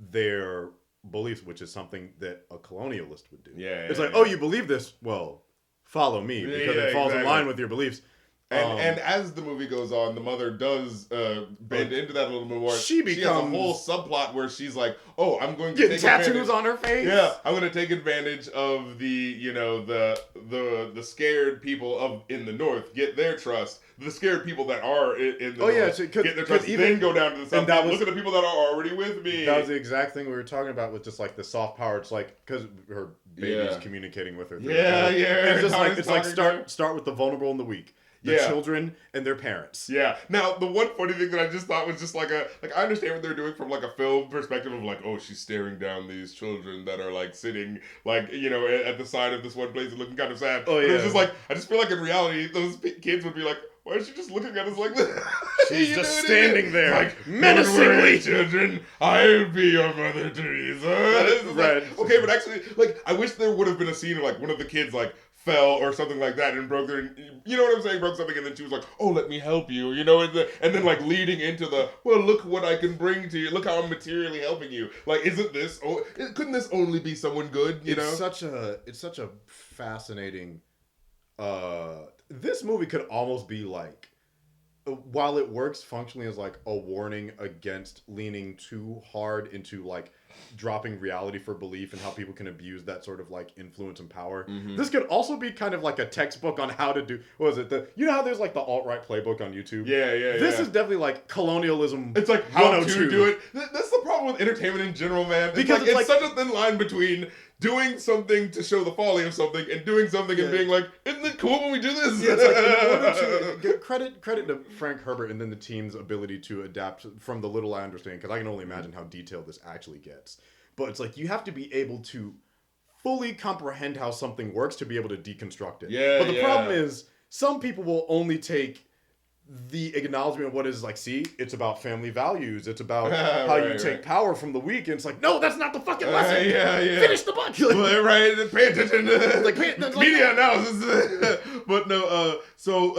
their beliefs, which is something that a colonialist would do. It's like, oh, you believe this? Well, follow me, because it falls in line with your beliefs. And as the movie goes on, the mother does bend into that a little bit more. She has a whole subplot where she's like, "Oh, I'm going to get take tattoos advantage. on her face. Yeah, I'm going to take advantage of the, you know, the scared people in the North, get their trust. The scared people that are in the North, get their trust. Then go down to the South. And look at the people that are already with me. That was the exact thing we were talking about with just like the soft power. It's like because her baby's communicating with her. And it's like start with the vulnerable and the weak. The children and their parents. Yeah. Now, the one funny thing that I just thought was just like I understand what they're doing from like a film perspective of like, oh, she's staring down these children that are like sitting like, you know, at the side of this one place and looking kind of sad. Oh, yeah. But it's just like, I just feel like in reality, those kids would be like, why is she just looking at us like this? She's just standing there, like, menacingly. Children, I'll be your mother Teresa. Like, okay, but actually, like, I wish there would have been a scene of like one of the kids like fell or something like that and broke their, you know what I'm saying, broke something, and then she was like, oh, let me help you, you know, and then like leading into the, well, look what I can bring to you, look how I'm materially helping you. Like, couldn't this only be someone good, you know? It's such a fascinating, this movie could almost be like, while it works functionally as like a warning against leaning too hard into like dropping reality for belief and how people can abuse that sort of like influence and power. This could also be kind of like a textbook on how to do, what was it? You know how there's like the alt-right playbook on YouTube? Yeah. This is definitely like colonialism. It's like how to do it. That's the problem with entertainment in general, man. Because it's such a thin line between doing something to show the folly of something and doing something and being like, isn't it cool when we do this? Yeah, it's like, in order to give credit to Frank Herbert and then the team's ability to adapt from the little I understand, because I can only imagine how detailed this actually gets. But it's like, you have to be able to fully comprehend how something works to be able to deconstruct it. But the problem is, some people will only take the acknowledgement of what is like, see, it's about family values. It's about how you take power from the weak. And it's like, no, that's not the fucking lesson. Finish the book. Right, pay attention. Like, media analysis. But no, so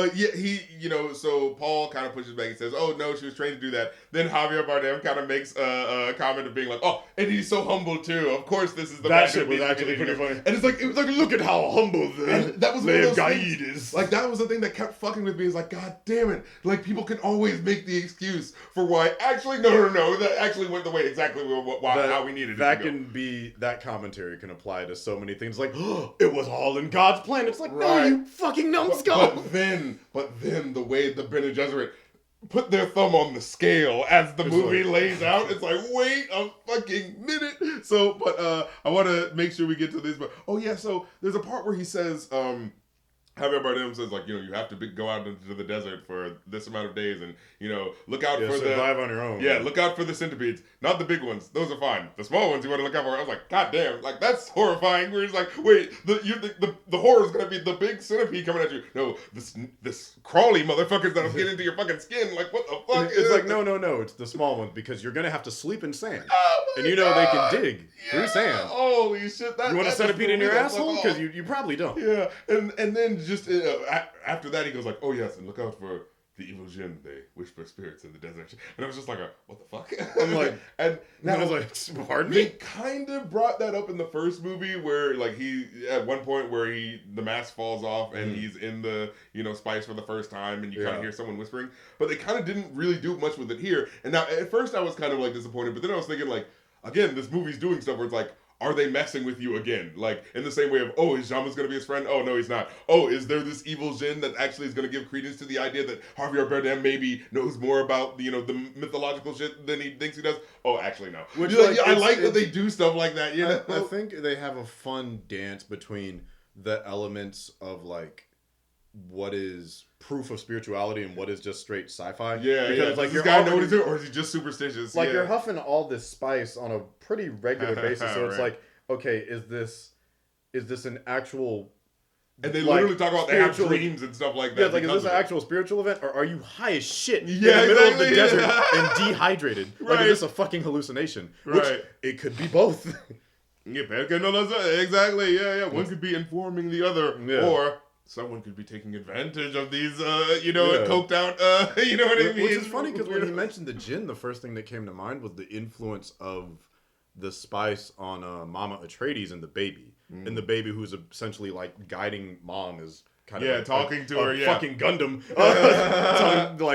Paul kind of pushes back and says, oh, no, she was trained to do that. Then Javier Bardem kind of makes a comment of being like, oh, and he's so humble too. Of course, this is the that shit was actually pretty funny. And it was like, look at how humble that was. Gaid is. Like, that was the thing that kept fucking with me. Is like, God damn it. Like, people can always make the excuse for why. Actually, no. That actually went the way exactly how we needed it. That commentary can apply to so many things. Like, oh, it was all in God's plan. It's like, no, you fucking numbskull. But then the way the Bene Gesserit put their thumb on the scale as the movie lays out, it's like, wait a fucking minute. So, but I want to make sure we get to this. But so there's a part where he says, Javier Bardem says, like, you have to go out into the desert for this amount of days and, look out for survive on your own. Yeah, look out for the centipedes. Not the big ones. Those are fine. The small ones you want to look out for. I was like, God damn, like, that's horrifying. Where he's like, wait, the horror is going to be the big centipede coming at you. No, this crawly motherfuckers that'll get into your fucking skin. Like, what the fuck? It's like, no. It's the small ones because you're going to have to sleep in sand. Oh and God. They can dig through sand. Holy shit. You want a centipede in your asshole? Because you probably don't. Yeah. And then just after that, he goes like, oh yes, and look out for the evil jinn. They whisper spirits in the desert. And I was just like, what the fuck? I'm like, and now I was like, pardon me? They kind of brought that up in the first movie where like he at one point where the mask falls off and he's in the spice for the first time and you kind of hear someone whispering, but they kind of didn't really do much with it here. And now at first I was kind of like disappointed, but then I was thinking like, again, this movie's doing stuff where it's like, are they messing with you again? Like, in the same way of, oh, is Jama's going to be his friend? Oh, no, he's not. Oh, is there this evil Jinn that actually is going to give credence to the idea that Javier Bardem maybe knows more about, the mythological shit than he thinks he does? Oh, actually, no. Which, I like that they do stuff like that, I think they have a fun dance between the elements of, like, what is proof of spirituality and what is just straight sci-fi. Yeah, because like this guy know what he's doing, or is he just superstitious? Like you're huffing all this spice on a pretty regular basis, so it's like, okay, is this an actual? And they literally talk about they have dreams and stuff like that. Yeah, like is this an actual spiritual event, or are you high as shit in the middle of the desert and dehydrated? Like is this a fucking hallucination? Which it could be both. Exactly. Yeah. One could be informing the other, or someone could be taking advantage of these, coked out, you know what I mean? Which is funny because when you mentioned the Jinn, the first thing that came to mind was the influence of the spice on Mama Atreides and the baby. And the baby who's essentially like guiding mom is kind of talking to her, fucking Gundam,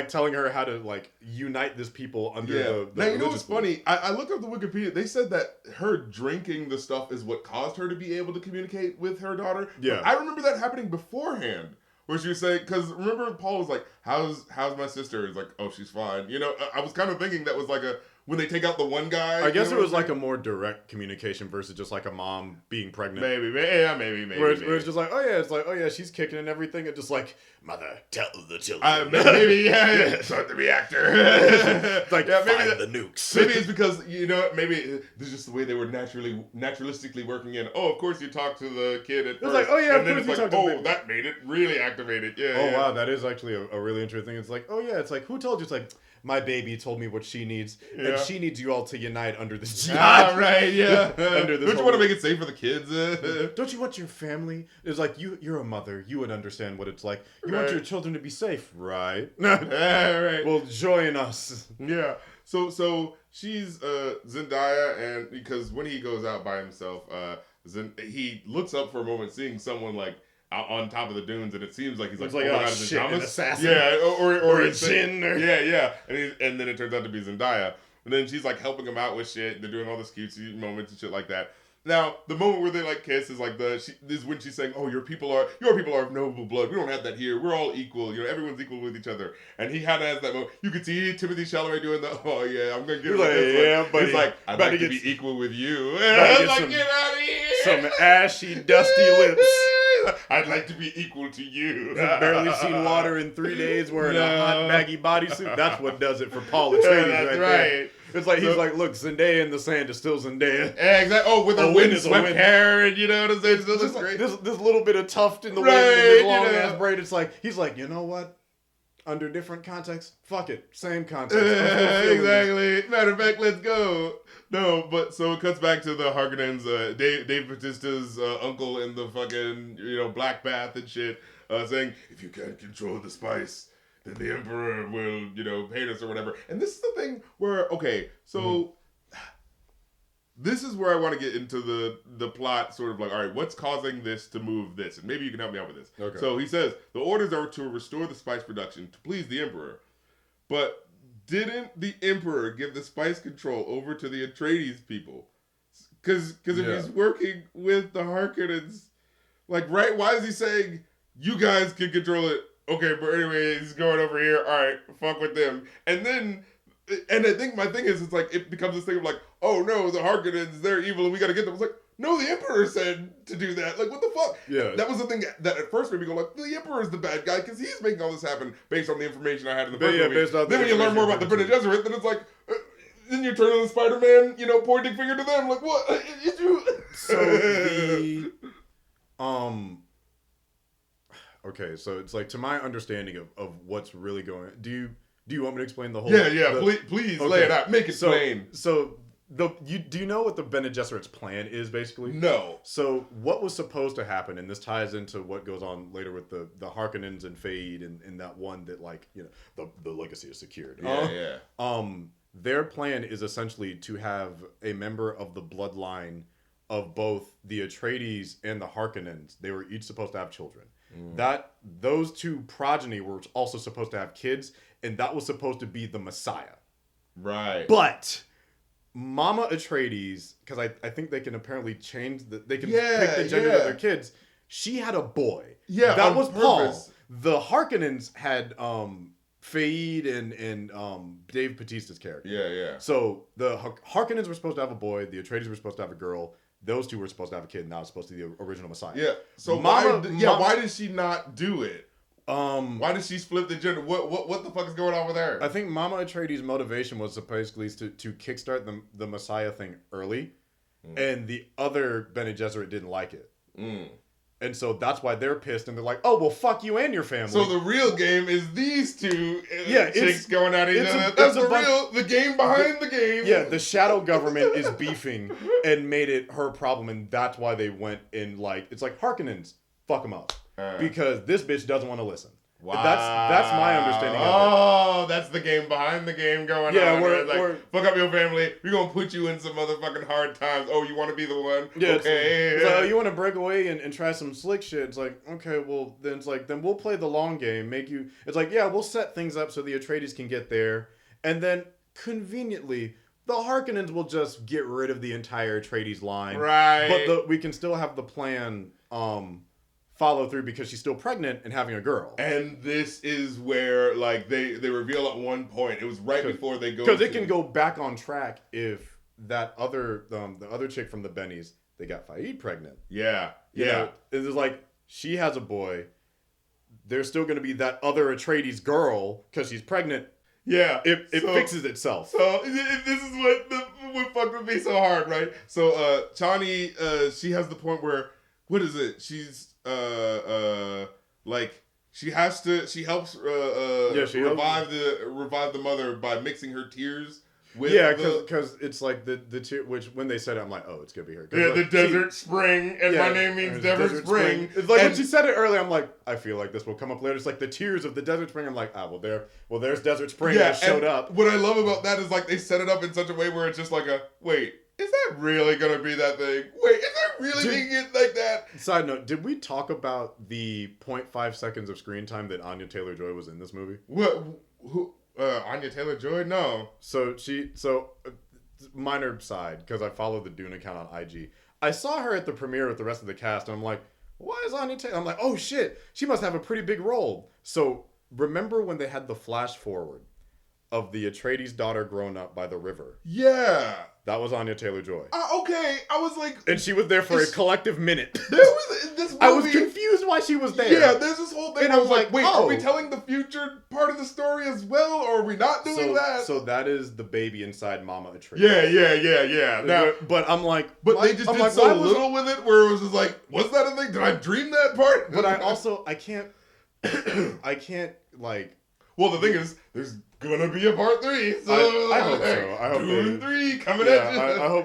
telling her how to like unite this people under the now, you know what's funny? I looked up the Wikipedia. They said that her drinking the stuff is what caused her to be able to communicate with her daughter. Yeah, but I remember that happening beforehand. Where she was saying, because remember Paul was like, how's my sister? He's like, oh, she's fine. I was kind of thinking that was like when they take out the one guy. I guess it was like a more direct communication versus just like a mom being pregnant. Maybe. Where it's just like, it's like, she's kicking and everything. And just like, mother, tell the children. Maybe, start the reactor. Like, find the nukes. Maybe it's because, maybe this is just the way they were naturalistically working in. Oh, of course you talk to the kid at first. It's like, and then it's like, that made it really activated. Yeah. Wow, that is actually a really interesting thing. It's like, it's like, who told you? It's like, my baby told me what she needs, and she needs you all to unite under this jihad. Right, yeah. Don't you want to make it safe for the kids? Don't you want your family? It's like, you're a mother. You would understand what it's like. You want your children to be safe. Right. Right. Well, join us. Yeah. So she's Zendaya, and because when he goes out by himself, he looks up for a moment, seeing someone like out on top of the dunes, and it seems like he's like, shit, an assassin. Yeah, or a djinn. Yeah. And then it turns out to be Zendaya. And then she's like helping him out with shit. They're doing all this cutesy moments and shit like that. Now, the moment where they like kiss is like is when she's saying, "Oh, your people are of noble blood. We don't have that here. We're all equal. Everyone's equal with each other." And he kind of has that moment. You could see Timothée Chalamet doing the, "Oh yeah, I'm gonna get it." Like, buddy. He's like, "I'd like to be equal with you." And I was like, "Get out of here!" Some ashy, dusty lips. I'd like to be equal to you. I've barely seen water in 3 days wearing a hot, baggy bodysuit. That's what does it for Paul Atreides. That's right. It's like he's like, look, Zendaya in the sand is still Zendaya. Exactly. Oh, with her windswept hair, and you know what I'm saying? Still looks great. This little bit of tuft in the wind, and this long ass braid. It's like he's like, you know what? under different contexts, fuck it, same context. Exactly. Matter of fact, let's go. No, but so it cuts back to the Harkonnens, Dave Bautista's uncle in the fucking, black bath and shit, saying, if you can't control the spice, then the Emperor will, hate us or whatever. And this is the thing where, okay, so this is where I want to get into the plot, sort of like, all right, what's causing this to move this? And maybe you can help me out with this. Okay. So he says, the orders are to restore the spice production to please the Emperor. But didn't the Emperor give the spice control over to the Atreides people? Because if he's working with the Harkonnens, like, right, why is he saying, you guys can control it? Okay, but anyway, he's going over here. All right, fuck with them. And I think my thing is, it's like, it becomes this thing of like, oh no, the Harkonnens, they're evil and we gotta get them. It's like, no, the Emperor said to do that. Like, what the fuck? Yeah. That was the thing that at first made me go like, the Emperor's the bad guy because he's making all this happen based on the information I had in the first movie. Based on then when you learn more about the Bene Gesserit, then it's like, then you turn on the Spider-Man, pointing finger to them. Like, what? So okay, so it's like, to my understanding of what's really going on, do you want me to explain the whole... Please lay it out. Make it plain. So, do you know what the Bene Gesserit's plan is, basically? No. So, what was supposed to happen, and this ties into what goes on later with the Harkonnens and Fade and that one that, like, the legacy is secured. Their plan is essentially to have a member of the bloodline of both the Atreides and the Harkonnens. They were each supposed to have children. Those two progeny were also supposed to have kids, and that was supposed to be the Messiah. Right. But Mama Atreides, because I think they can apparently change they can pick the gender of their kids. She had a boy. Yeah, that was purpose. Paul. The Harkonnens had Fade and Dave Bautista's character. Yeah. So the Harkonnens were supposed to have a boy. The Atreides were supposed to have a girl. Those two were supposed to have a kid, and that was supposed to be the original Messiah. Yeah. So why did she not do it? Why did she split the gender? What the fuck is going on with her? I think Mama Atreides' motivation was supposedly to kickstart the Messiah thing early, and the other Bene Gesserit didn't like it. And so that's why they're pissed, and they're like, oh, well, fuck you and your family. So the real game is these two chicks going at each other. That's the game behind the game. Yeah, the shadow government is beefing and made it her problem, and that's why they went in, like, it's like, Harkonnens, fuck them up. Because this bitch doesn't want to listen. Wow. That's my understanding of it. Oh, that's the game behind the game going on. Yeah, we're fuck up your family. We're going to put you in some motherfucking hard times. Oh, you want to be the one? Yeah, okay. So you want to break away and try some slick shit. It's like, okay, well, then it's like, then we'll play the long game. It's like, yeah, we'll set things up so the Atreides can get there. And then, conveniently, the Harkonnens will just get rid of the entire Atreides line. Right. But we can still have the plan follow through because she's still pregnant and having a girl. And this is where, like, they reveal at one point, it was right before they go, because it can go back on track if that other the other chick from the Bennies, they got Faid pregnant. Yeah. It's like, she has a boy, there's still going to be that other Atreides girl because she's pregnant. Yeah, it fixes itself. So this is what fucked with me so hard, right? So Chani, she has the point where, what is it? She's like, she helps revive the mother by mixing her tears with because it's like the tear, which when they said it, I'm like, oh, it's gonna be her. Yeah, the Desert Spring, and my name means Desert Spring. It's like, when she said it earlier, I'm like, I feel like this will come up later. It's like the tears of the Desert Spring. I'm like, there's Desert Spring that showed up. What I love about that is, like, they set it up in such a way where it's just like wait, is that really gonna be that thing? Wait, is that really being it like that? Side note, did we talk about the 0.5 seconds of screen time that Anya Taylor-Joy was in this movie? What? Who? Anya Taylor-Joy? No. So minor side, because I follow the Dune account on IG. I saw her at the premiere with the rest of the cast, and I'm like, why is Anya Taylor? I'm like, oh shit, she must have a pretty big role. So remember when they had the flash forward of the Atreides daughter grown up by the river? Yeah. That was Anya Taylor-Joy. Okay, I was like... And she was there for a collective minute. There was this movie... I was confused why she was there. Yeah, there's this whole thing. And I was like, wait, are we telling the future part of the story as well, or are we not doing that? So that is the baby inside Mama Atreides. Yeah. Now, but I'm like... But they just did so little with it, where it was just like, was that a thing? Did I dream that part? But I can't, like... Well, the thing is, there's gonna be a part 3. So I hope so. I hope Dune 3 coming yeah, at you.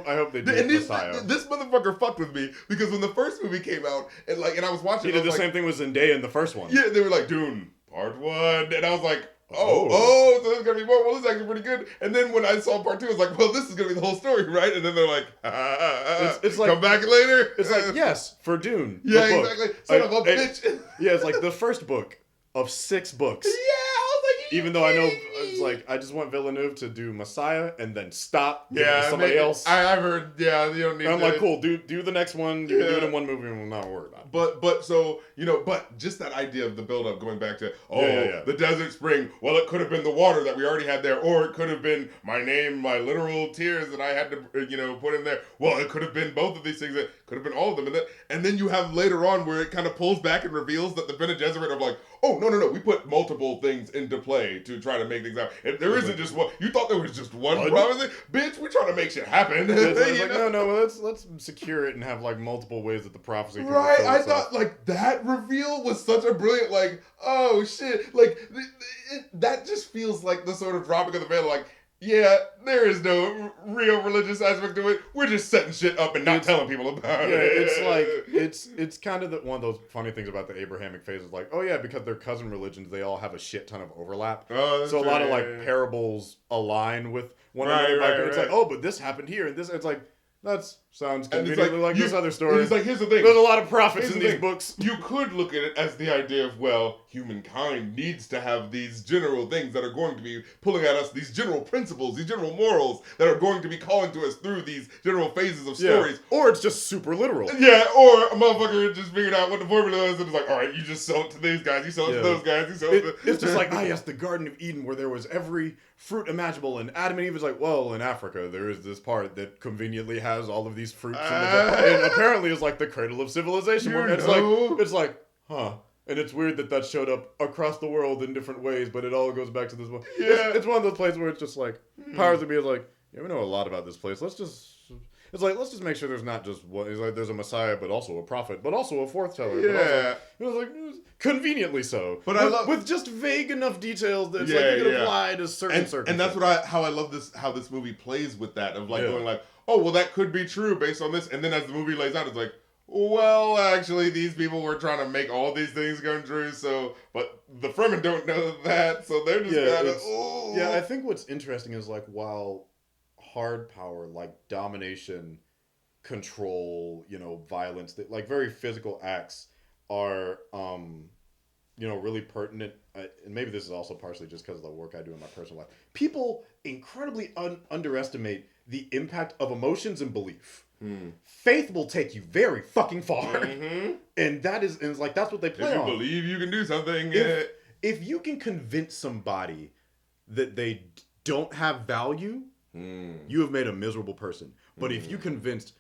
I hope they do And Messiah. this motherfucker fucked with me because when the first movie came out, and I was watching, He did the same thing with Zendaya in the first one. Yeah, they were like Dune Part 1, and I was like, oh, so there's gonna be more. Well, this is actually pretty good. And then when I saw part 2, I was like, well, this is gonna be the whole story, right? And then they're like, it's like, come back later. It's like, yes, for Dune. Yeah, exactly. Son of a bitch. Yeah, it's like the first book of 6 books. Yeah, I was like, even though I know it's like I just want Villeneuve to do Messiah and then stop. Yeah, somebody else. I've heard. Yeah, you don't need. And I'm like, cool. Do the next one. You can do it in one movie, and we'll not worry about it. But so but just that idea of the build up, going back to the desert spring. Well, it could have been the water that we already had there, or it could have been my name, my literal tears that I had to put in there. Well, it could have been both of these things. It could have been all of them, and then you have later on where it kind of pulls back and reveals that the Bene Gesserit are like, oh no, we put multiple things into play to try to make things happen. If there isn't just one, you thought there was just one prophecy, bitch. We're trying to make shit happen. No, let's secure it and have like multiple ways that the prophecy can right. I thought like that reveal was such a brilliant oh shit, that just feels like the sort of dropping of the veil, yeah, there is no real religious aspect to it. We're just setting shit up and not telling people about it. Yeah, it's like it's kind of one of those funny things about the Abrahamic faith is like, oh yeah, because they're cousin religions, they all have a shit ton of overlap. Oh, so a lot of parables align with one another. It's like, oh, but this happened here, and this. It's like that sounds conveniently like this other story. It's like, here's the thing. There's a lot of prophets in these books. You could look at it as the idea of, well, humankind needs to have these general things that are going to be pulling at us, these general principles, these general morals that are going to be calling to us through these general phases of stories. Or it's just super literal. Yeah, or a motherfucker just figured out what the formula is and it's like, all right, you just sell it to these guys, you sell it to those guys, you sell it to... It's just like, yes, the Garden of Eden where there was every fruit imaginable, and Adam and Eve was like, well, in Africa, there is this part that conveniently has all of these fruits and apparently it's like the cradle of civilization. It's like, huh. And it's weird that showed up across the world in different ways, but it all goes back to this one. Yeah. It's one of those places where it's just like, powers that be is like, yeah, we know a lot about this place. Let's just make sure there's not just one. It's like there's a Messiah, but also a prophet, but also a forth teller. Yeah. Conveniently so. But I love with just vague enough details that you can apply to certain circumstances. And that's how I love this, how this movie plays with that of going oh, well, that could be true based on this. And then as the movie lays out, it's like, well, actually, these people were trying to make all these things come true, but the Fremen don't know that, so they're just kind of, Yeah, I think what's interesting is, while hard power, domination, control, violence, that very physical acts are, really pertinent, and maybe this is also partially just because of the work I do in my personal life. People incredibly underestimate the impact of emotions and belief. Faith will take you very fucking far, and that's what they play on. If you believe you can do something, if you can convince somebody that they don't have value, you have made a miserable person. But if you can convince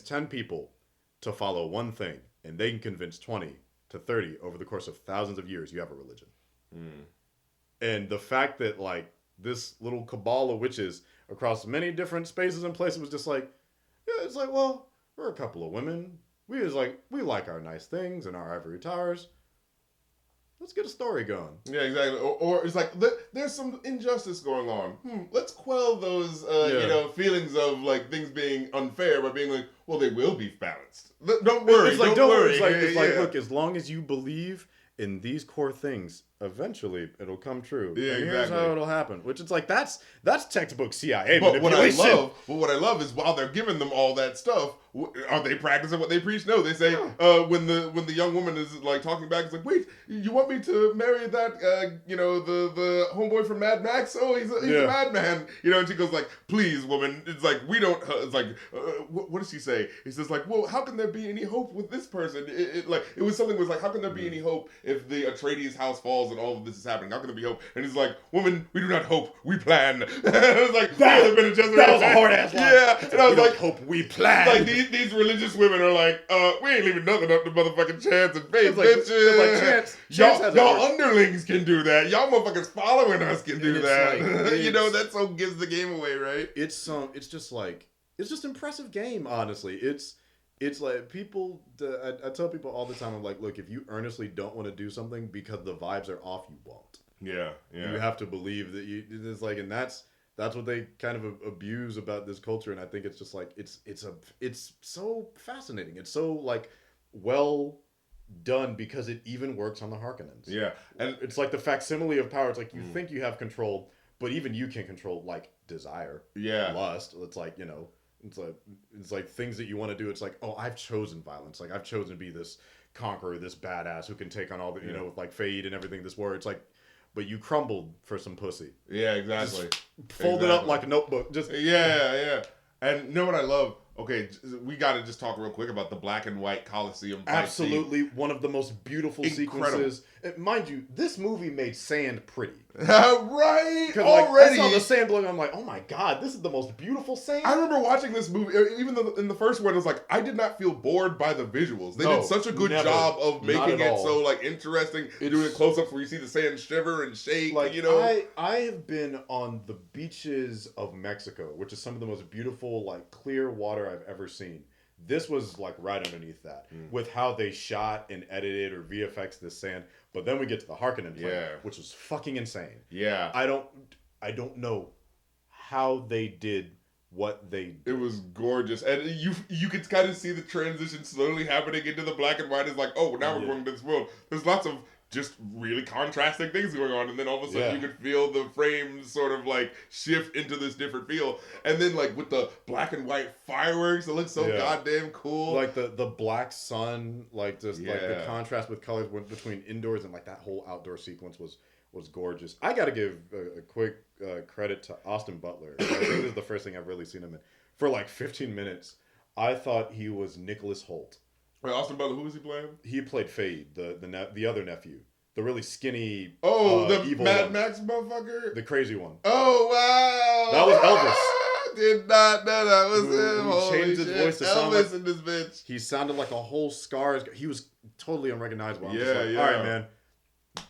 10 people to follow one thing, and they can convince 20 to 30 over the course of thousands of years, you have a religion. And the fact that this little cabal of witches across many different spaces and places was just it's well, we're a couple of women. We like our nice things and our ivory towers. Let's get a story going. Yeah, exactly. Or it's there's some injustice going on. Let's quell those, feelings of things being unfair by being well, they will be balanced. Don't worry. Don't worry. Look, as long as you believe in these core things, eventually it'll come true. Yeah, and exactly. Here's how it'll happen. Which it's that's textbook CIA manipulation. What I love is while they're giving them all that stuff, are they practicing what they preach? No, they say when the young woman is talking back, it's wait, you want me to marry that the homeboy from Mad Max? Oh, he's a madman. And she goes please, woman. It's we don't. It's what does she say? He says well, how can there be any hope with this person? It was something was how can there be any hope if the Atreides house falls and all of this is happening? How can there be hope? And he's woman, we do not hope, we plan. It was that was a hard ass line. Yeah, and I was hope, we plan. These religious women are we ain't leaving nothing up to motherfucking chance and faith, bitches. Y'all underlings can do that. Y'all motherfuckers following us can do that. That so gives the game away, right? It's just impressive game, honestly. It's like people. I tell people all the time. I'm like, look, if you earnestly don't want to do something because the vibes are off, you won't. Yeah. You have to believe that you. It's like, and that's what they kind of abuse about this culture. And I think it's just like it's so fascinating. It's so like well done because it even works on the Harkonnens. Yeah, and it's like the facsimile of power. It's like you think you have control, but even you can't control like desire, lust. It's like, you know, it's like things that you want to do. It's like, oh, I've chosen violence. Like I've chosen to be this conqueror, this badass who can take on all the, you know, with like Fade and everything. This war. It's like, but you crumbled for some pussy. Yeah, exactly. Just fold it up like a notebook. Just yeah. And you know what I love? Okay, we got to just talk real quick about the black and white Coliseum fight Absolutely, scene. One of the most beautiful sequences. Mind you, this movie made sand pretty. Right, like, already. I saw the sand blowing. I'm like, oh my god, this is the most beautiful sand. I remember watching this movie, even though in the first one, it was like I did not feel bored by the visuals. They did such a good job of making it so like interesting. Doing close-ups where you see the sand shiver and shake. Like, you know, I have been on the beaches of Mexico, which is some of the most beautiful, like clear water I've ever seen. This was like right underneath that with how they shot and edited or VFX this sand. But then we get to the Harkonnen planet, which was fucking insane. Yeah. I don't know how they did what they did. It was gorgeous. And you could kind of see the transition slowly happening into the black and white. It's like, oh, now we're going to this world. There's lots of just really contrasting things going on, and then all of a sudden you could feel the frames sort of like shift into this different feel, and then like with the black and white fireworks, it looks so goddamn cool. Like the black sun, like just like the contrast with colors between indoors and like that whole outdoor sequence was gorgeous. I got to give a quick credit to Austin Butler. I think this is the first thing I've really seen him in. For like 15 minutes, I thought he was Nicholas Hoult. Wait, Austin Butler, who was he playing? He played Fade, the other nephew. The really skinny, the evil Mad one. Max motherfucker? The crazy one. Oh, wow. That was Elvis. Did not know that was him. He changed his voice to sound Elvis like... in this bitch. He sounded like a whole scar. He was totally unrecognizable. I'm just like, all right, man.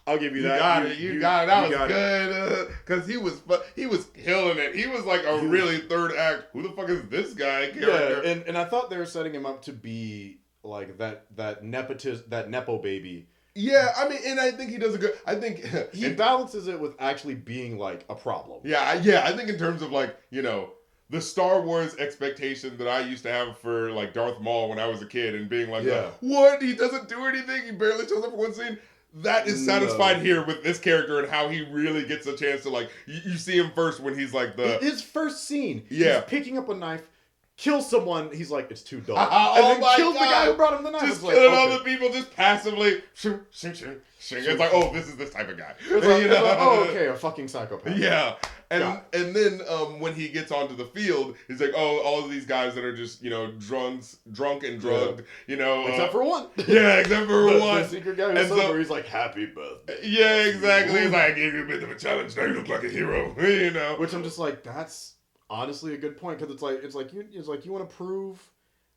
I'll give you that. You got it. That was good. Because he was killing it. He was like a really third act. Who the fuck is this guy character? Yeah, and I thought they were setting him up to be like that nepo baby. Yeah, I mean, and I think he does a good. I think he balances it with actually being like a problem. Yeah. I think in terms of like, you know, the Star Wars expectation that I used to have for like Darth Maul when I was a kid, and being like, what? He doesn't do anything. He barely shows up for one scene. That is satisfied here with this character and how he really gets a chance to like. You see him first when he's like his first scene. Yeah, he's picking up a knife. Kills someone, he's like, it's too dull. And then kills the guy who brought him the knife. Just killing all the people, just passively. Shing. It's like, oh, this is this type of guy. It's like, oh, okay, a fucking psychopath. Yeah. And then when he gets onto the field, he's like, oh, all of these guys that are just, you know, drunk and drugged, you know. Except for one. Yeah, except for one. The secret guy who's sober, he's like, happy birthday. Yeah, exactly. He's like, I gave you a bit of a challenge, now you look like a hero. You know. Which I'm just like, that's honestly a good point, because it's like you want to prove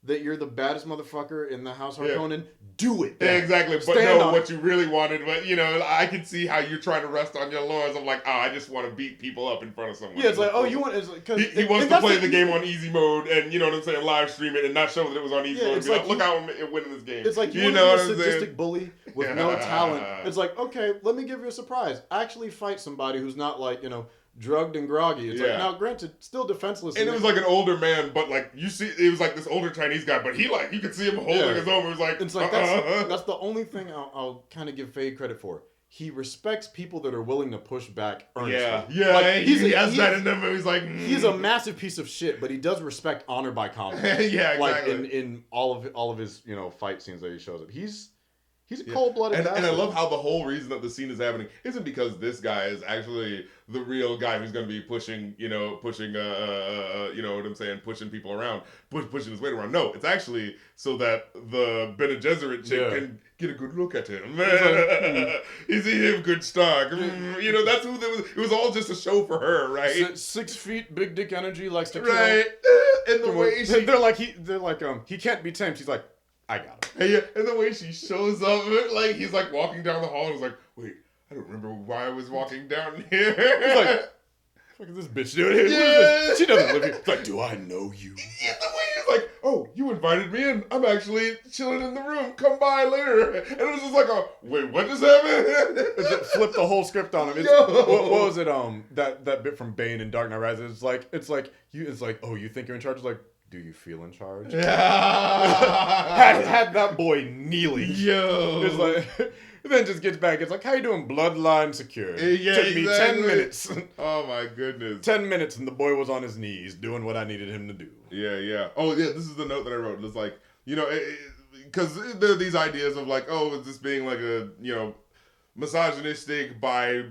that you're the baddest motherfucker in the House Harkonnen. Do it. Yeah, exactly. But no, what you really wanted, but you know, I can see how you're trying to rest on your laurels. I'm like, oh, I just want to beat people up in front of someone. Yeah, it's like, oh, you want? It's like, cause he wants to play the game on easy mode, and you know what I'm saying, live stream it and not show that it was on easy mode. It's like, look how I'm winning this game. It's like you know what I'm saying? A sadistic bully with no talent. It's like, okay, let me give you a surprise. Actually, fight somebody who's not like, you know, drugged and groggy. It's like, now granted, still defenseless. And it was like an older man, but like you see, it was like this older Chinese guy, but he like, you could see him holding his own. It was like, it's like that's the only thing I'll kind of give Fade credit for. He respects people that are willing to push back earnestly. Yeah. Like, he has that in them. He's like, he's a massive piece of shit, but he does respect honor by combat. Yeah, exactly. Like in all of his, you know, fight scenes that he shows up. He's a cold-blooded bastard. And I love how the whole reason that the scene is happening isn't because this guy is actually the real guy who's going to be pushing you know what I'm saying, pushing people around, pushing his weight around. No, it's actually so that the Bene Gesserit chick can get a good look at him. Is he have good stock? You know, that's who it was all just a show for her, right? 6 feet, big dick energy, likes to kill. Right. And the way they're like he can't be tamed. She's like, I got him. And the way she shows up, like he's like walking down the hall and he's like, wait, I don't remember why I was walking down here. He's like, what is this bitch doing here? Yeah. She doesn't live here. It's like, do I know you? Yeah, the way he's like, oh, you invited me in. I'm actually chilling in the room. Come by later. And it was just like, wait, what just happened? Flip the whole script on him. What was it? That bit from Bane in Dark Knight Rises. It's like, oh, you think you're in charge? It's like, do you feel in charge? had that boy kneeling. Yo. It's like, then just gets back. It's like, how you doing? Bloodline secure. Yeah, Took me 10 minutes. Oh my goodness. 10 minutes and the boy was on his knees doing what I needed him to do. Yeah. Oh yeah, this is the note that I wrote. It's like, because there are these ideas of like, oh, is this being like a, misogynistic by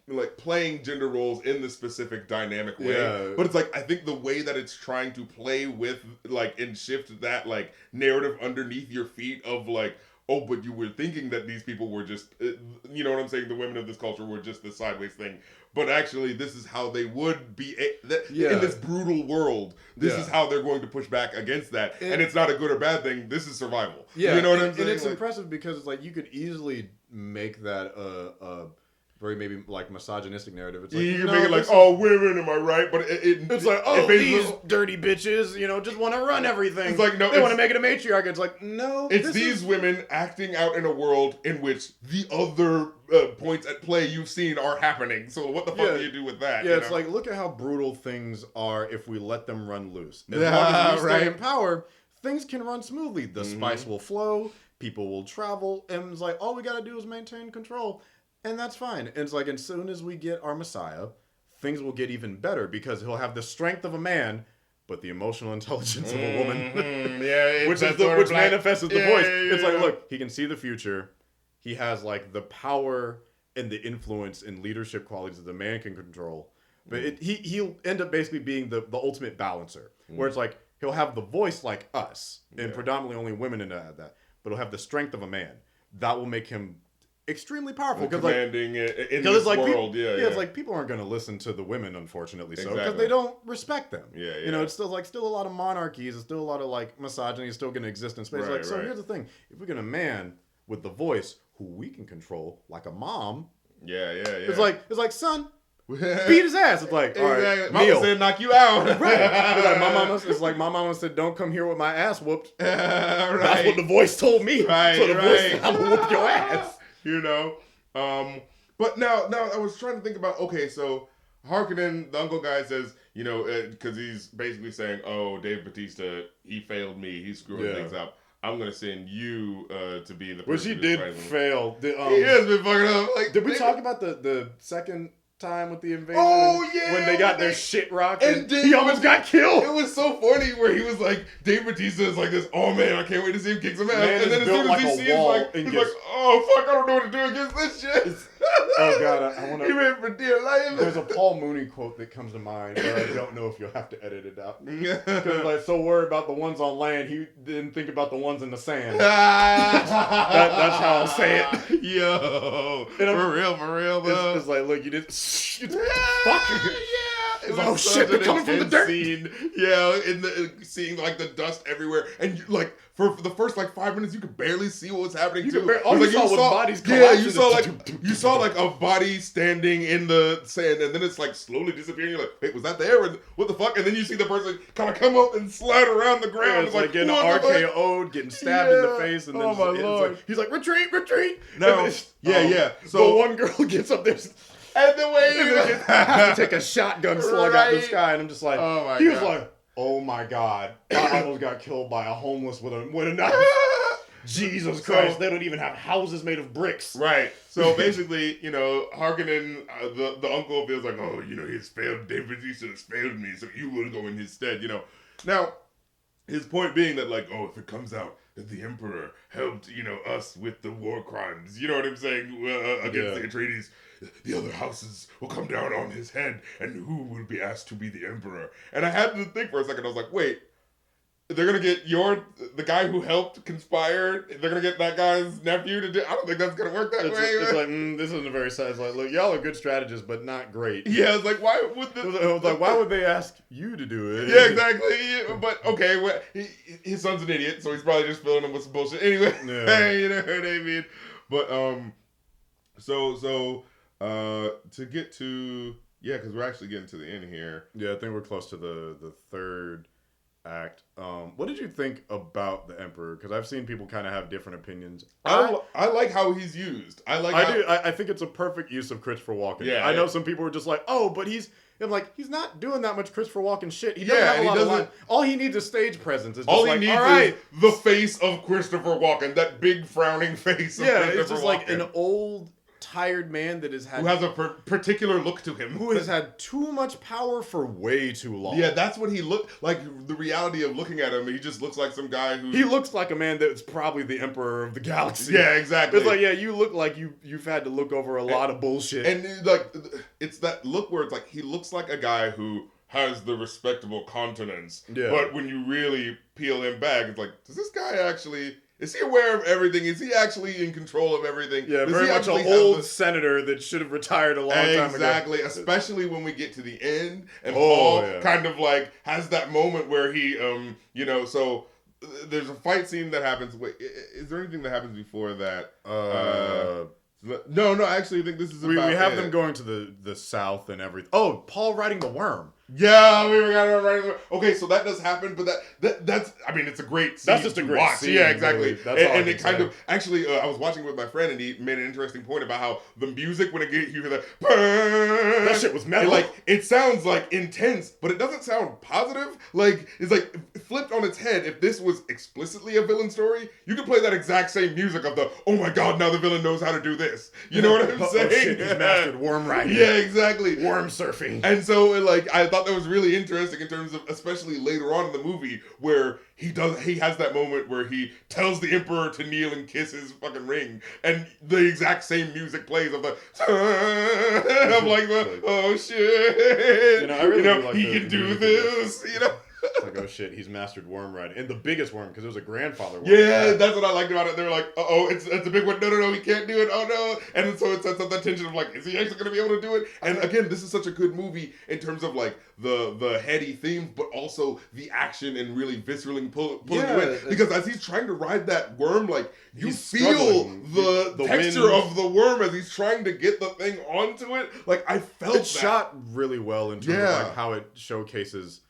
like playing gender roles in the specific dynamic way. Yeah. But it's like, I think the way that it's trying to play with like and shift that like narrative underneath your feet of like, oh, but you were thinking that these people were just, you know what I'm saying? The women of this culture were just this sideways thing. But actually, this is how they would be in this brutal world. This is how they're going to push back against that. And it's not a good or bad thing. This is survival. Yeah. You know what I'm saying? And it's impressive because it's like you could easily make that a very maybe like misogynistic narrative. It's like, you can make it like, oh, women, am I right? But it's like, oh, these dirty bitches, just want to run everything. It's like, no, they want to make it a matriarch. It's like, no, it's these women acting out in a world in which the other points at play you've seen are happening. So what the fuck do you do with that? Yeah, it's like, look at how brutal things are if we let them run loose. As long as we stay in power, things can run smoothly. The spice will flow, people will travel, and it's like all we got to do is maintain control. And that's fine. And it's like, as soon as we get our Messiah, things will get even better because he'll have the strength of a man, but the emotional intelligence of a woman. Which manifests as the voice. It's like, look, he can see the future. He has like the power and the influence and leadership qualities that the man can control. But he'll end up basically being the ultimate balancer. Where it's like, he'll have the voice like us. And predominantly only women have that. But he'll have the strength of a man. That will make him extremely powerful because commanding in this world, it's like people aren't going to listen to the women, unfortunately, because they don't respect them. It's still a lot of monarchies, it's still a lot of like misogyny is still going to exist in space. So here's the thing: if we get a man with the voice who we can control, like a mom, it's like son. Beat his ass. It's like, all right, Mama said knock you out. Right. It's like my mama said, don't come here with my ass whooped. That's what the voice told me. Right. So the voice said, I'm gonna whoop your ass. But now I was trying to think about, okay, so Harkonnen, the uncle guy says, because he's basically saying, oh, Dave Bautista, he failed me, he's screwing things up. I'm gonna send you to be the person. Which he did fail. He has been fucking up. Like, did we talk about the second time with the invasion? Oh yeah, when they got their shit rocked and he almost got killed. It was so funny where he was like, Dave Bautista is like this. Oh man, I can't wait to see him kick some ass. And then as soon as he sees he's like, oh fuck, I don't know what to do against this shit. Oh god, I want to. He ran for dear life. There's a Paul Mooney quote that comes to mind, but I don't know if you'll have to edit it out. Because like so worried about the ones on land, he didn't think about the ones in the sand. That's how I'll say it. Yo, for real though. It's like, look, you did. Fuck. It was oh shit! They're coming from the dirt. Scene. Seeing like the dust everywhere, and like for the first like 5 minutes, you could barely see what was happening. All you saw was bodies. Yeah, you saw like a body standing in the sand, and then it's like slowly disappearing. You're like, wait, was that there? And what the fuck? And then you see the person kind of come up and slide around the ground. Yeah, it's like getting RKO'd, getting stabbed in the face, and then he's like, retreat. No, so the one girl gets up there. And the way you have to take a shotgun slug out of the sky, and I'm just like, he was like, oh my god, I almost got killed by a homeless with a knife. Jesus Christ, they don't even have houses made of bricks. Right. So basically, Harkonnen, the uncle feels like, oh, he's failed. David Bautista has failed me, so you will go in his stead. Now, his point being that like, oh, if it comes out that the Emperor helped, us with the war crimes, you know what I'm saying, against the Atreides, the other houses will come down on his head, and who will be asked to be the Emperor? And I had to think for a second. I was like, wait, they're gonna get the guy who helped conspire. They're gonna get that guy's nephew to do. I don't think that's gonna work that way. It's like this isn't a very sad. It's like, look, y'all are good strategists, but not great. Yeah, it's like why would why would they ask you to do it? Yeah, exactly. But okay, well, his son's an idiot, so he's probably just filling him with some bullshit anyway. Yeah. You know what I mean? But to get to because we're actually getting to the end here. Yeah, I think we're close to the third act. What did you think about the Emperor? Because I've seen people kind of have different opinions. I like how he's used. I think it's a perfect use of Christopher Walken. Yeah, I know some people were just like, oh, but he's not doing that much Christopher Walken shit. He doesn't have a lot of lines. All he needs is stage presence. It's just all he needs is the face of Christopher Walken, that big frowning face of Christopher Walken. It's just like an old, tired man that who has a particular look to him, who has had too much power for way too long. Yeah, that's what he looked like. The reality of looking at him, he just looks like some guy who... He looks like a man that's probably the emperor of the galaxy. Yeah, exactly. It's like, yeah, you look like you've had to look over a lot of bullshit. And like, it's that look where it's like, he looks like a guy who has the respectable countenance. Yeah. But when you really peel him back, it's like, does this guy actually... Is he aware of everything? Is he actually in control of everything? Yeah, very much an old senator that should have retired a long time ago. Exactly, especially when we get to the end and Paul kind of like has that moment where he, so there's a fight scene that happens. Wait, is there anything that happens before that? No, I actually think this is we have them going to the south and everything. Oh, Paul riding the worm. Yeah, we forgot about riding the worm. Okay, so that does happen, but that's I mean, it's a great scene. That's just a great watch. Scene. Yeah, exactly. Really. That's all and it kind of actually, I was watching with my friend, and he made an interesting point about how the music when you hear that shit was metal. It sounds like intense, but it doesn't sound positive. Like it's like flipped on its head. If this was explicitly a villain story, you could play that exact same music of the oh my god, now the villain knows how to do this. You know what I'm saying? Oh shit, he's mastered worm riding. Yeah, exactly. Worm surfing. And so I thought that was really interesting in terms of, especially later on in the movie, where he has that moment where he tells the Emperor to kneel and kiss his fucking ring, and the exact same music plays of the I'm like oh shit, I really like he can do this, It's like, oh shit, he's mastered worm riding. And the biggest worm, because it was a grandfather worm. Yeah, that's what I liked about it. They were like, uh-oh, it's a big one. No, he can't do it. Oh, no. And so it sets up that tension of like, is he actually going to be able to do it? And again, this is such a good movie in terms of like the heady themes, but also the action and really viscerally pulling you in. Because as he's trying to ride that worm, like, you feel the texture wind of the worm as he's trying to get the thing onto it. Like, I felt it's shot really well in terms of like how it showcases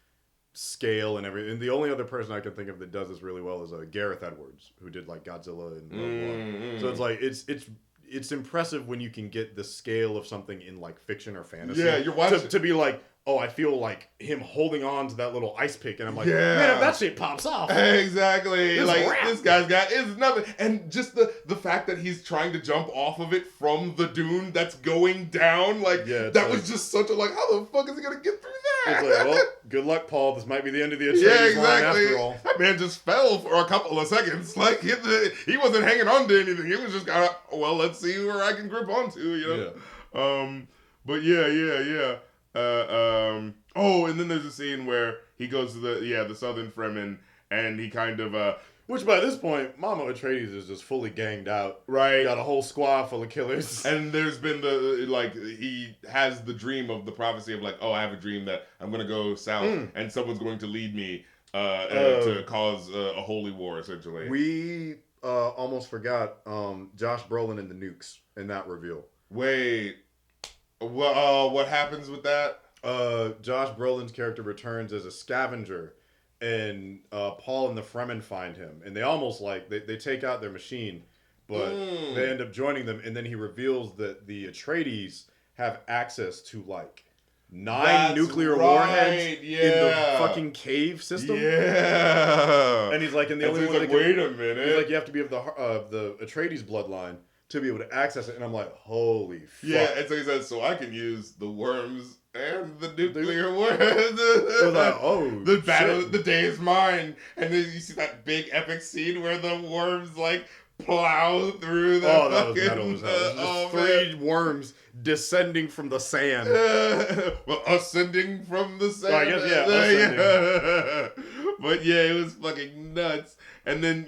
scale and everything. And the only other person I can think of that does this really well is Gareth Edwards, who did like Godzilla and Rogue One. So it's like it's impressive when you can get the scale of something in like fiction or fantasy. Yeah, you're watching to be like, oh, I feel like him holding on to that little ice pick, and I'm like, man, if that shit pops off, exactly. This guy's got is nothing, and just the fact that he's trying to jump off of it from the dune that's going down, that was just such a like, how the fuck is he gonna get through that? It's like, well, good luck, Paul. This might be the end of the Atreides line after all. That man just fell for a couple of seconds. Like he wasn't hanging on to anything. He was just kind of, well, let's see where I can grip onto, But yeah. And then there's a scene where he goes to the Southern Fremen, and he kind of which by this point, Mama Atreides is just fully ganged out. Right. Got a whole squad full of killers. And there's been he has the dream of the prophecy of like, oh, I have a dream that I'm going to go south and someone's going to lead me to cause a holy war, essentially. We almost forgot Josh Brolin and the Nukes in that reveal. Wait. What happens with that? Josh Brolin's character returns as a scavenger, and Paul and the Fremen find him, and they almost they take out their machine, but they end up joining them, and then he reveals that the Atreides have access to like 9 nuclear warheads in the fucking cave system. Yeah, and he's like, and the only one like, wait a minute. He's like, you have to be of the Atreides bloodline to be able to access it, and I'm like, holy fuck. Yeah, and so he says, so I can use the worms and the nuclear warheads. The battle, the day is mine. And then you see that big epic scene where the worms like plow through the that was metal as hell. Just 3 worms descending from the sand. Ascending from the sand. I guess, ascending. But yeah, it was fucking nuts. And then,